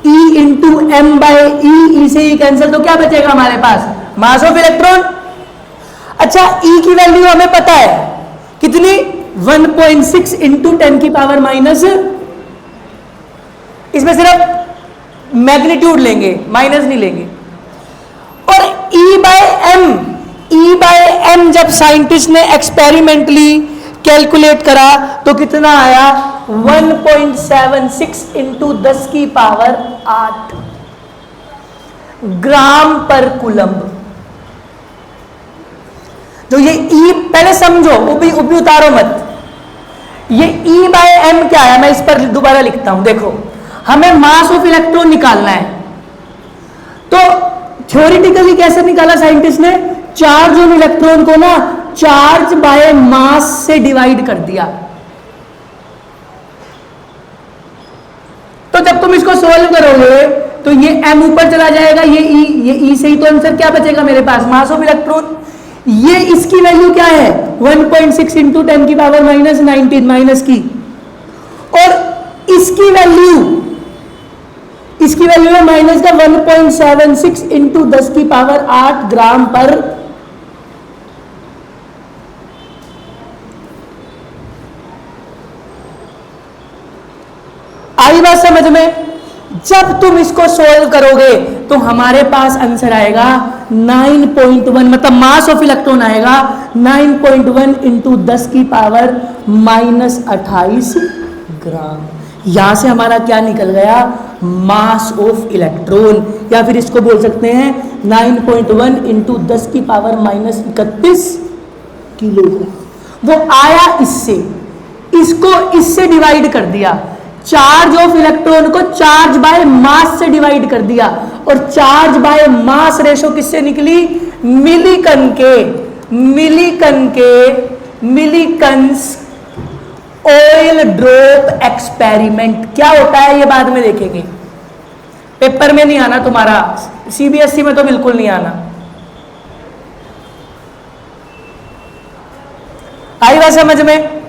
E इंटू एम बाय ई, से E कैंसिल, तो क्या बचेगा हमारे पास, मास ऑफ इलेक्ट्रॉन। अच्छा E की वैल्यू हमें पता है कितनी, 1.6 इंटू 10 की पावर माइनस, इसमें सिर्फ मैग्नीट्यूड लेंगे, माइनस नहीं लेंगे। और E बाय एम जब साइंटिस्ट ने एक्सपेरिमेंटली कैलकुलेट करा तो कितना आया, 1.76 इंटू 10 की पावर 8 ग्राम पर कूलम्ब। तो ये E पहले समझो, उभी उतारो मत, ये E बाय एम क्या है, मैं इस पर दोबारा लिखता हूं, देखो हमें मास ऑफ इलेक्ट्रॉन निकालना है, तो थ्योरेटिकली कैसे निकाला साइंटिस्ट ने, चार्ज ऑन इलेक्ट्रॉन को ना चार्ज बाय मास से डिवाइड कर दिया। तो जब तुम इसको सोल्व करोगे तो ये m ऊपर चला जाएगा, ये E से ही, तो आंसर क्या बचेगा मेरे पास, मास ऑफ इलेक्ट्रॉन। ये इसकी वैल्यू क्या है, 1.6 इंटू 10 की पावर माइनस 19 माइनस की, और इसकी वैल्यू है माइनस का 1.76 इंटू 10 की पावर 8 ग्राम पर। आई बात समझ में, जब तुम इसको सोल्व करोगे तो हमारे पास आंसर आएगा 9.1, मतलब मास ऑफ इलेक्ट्रॉन आएगा 9.1 इंटू 10 की पावर माइनस 28 ग्राम। यहां से हमारा क्या निकल गया, मास ऑफ इलेक्ट्रॉन, या फिर इसको बोल सकते हैं 9.1 इंटू 10 की पावर माइनस 31 किलोग्राम। वो आया इससे, इसको इससे डिवाइड कर दिया, चार्ज ऑफ इलेक्ट्रॉन को चार्ज बाय मास से डिवाइड कर दिया, और चार्ज बाय मास रेशो किससे निकली, मिलीकन्स ऑयल ड्रॉप एक्सपेरिमेंट। क्या होता है ये बाद में देखेंगे, पेपर में नहीं आना तुम्हारा, सीबीएसई में तो बिल्कुल नहीं आना। आई बात समझ में।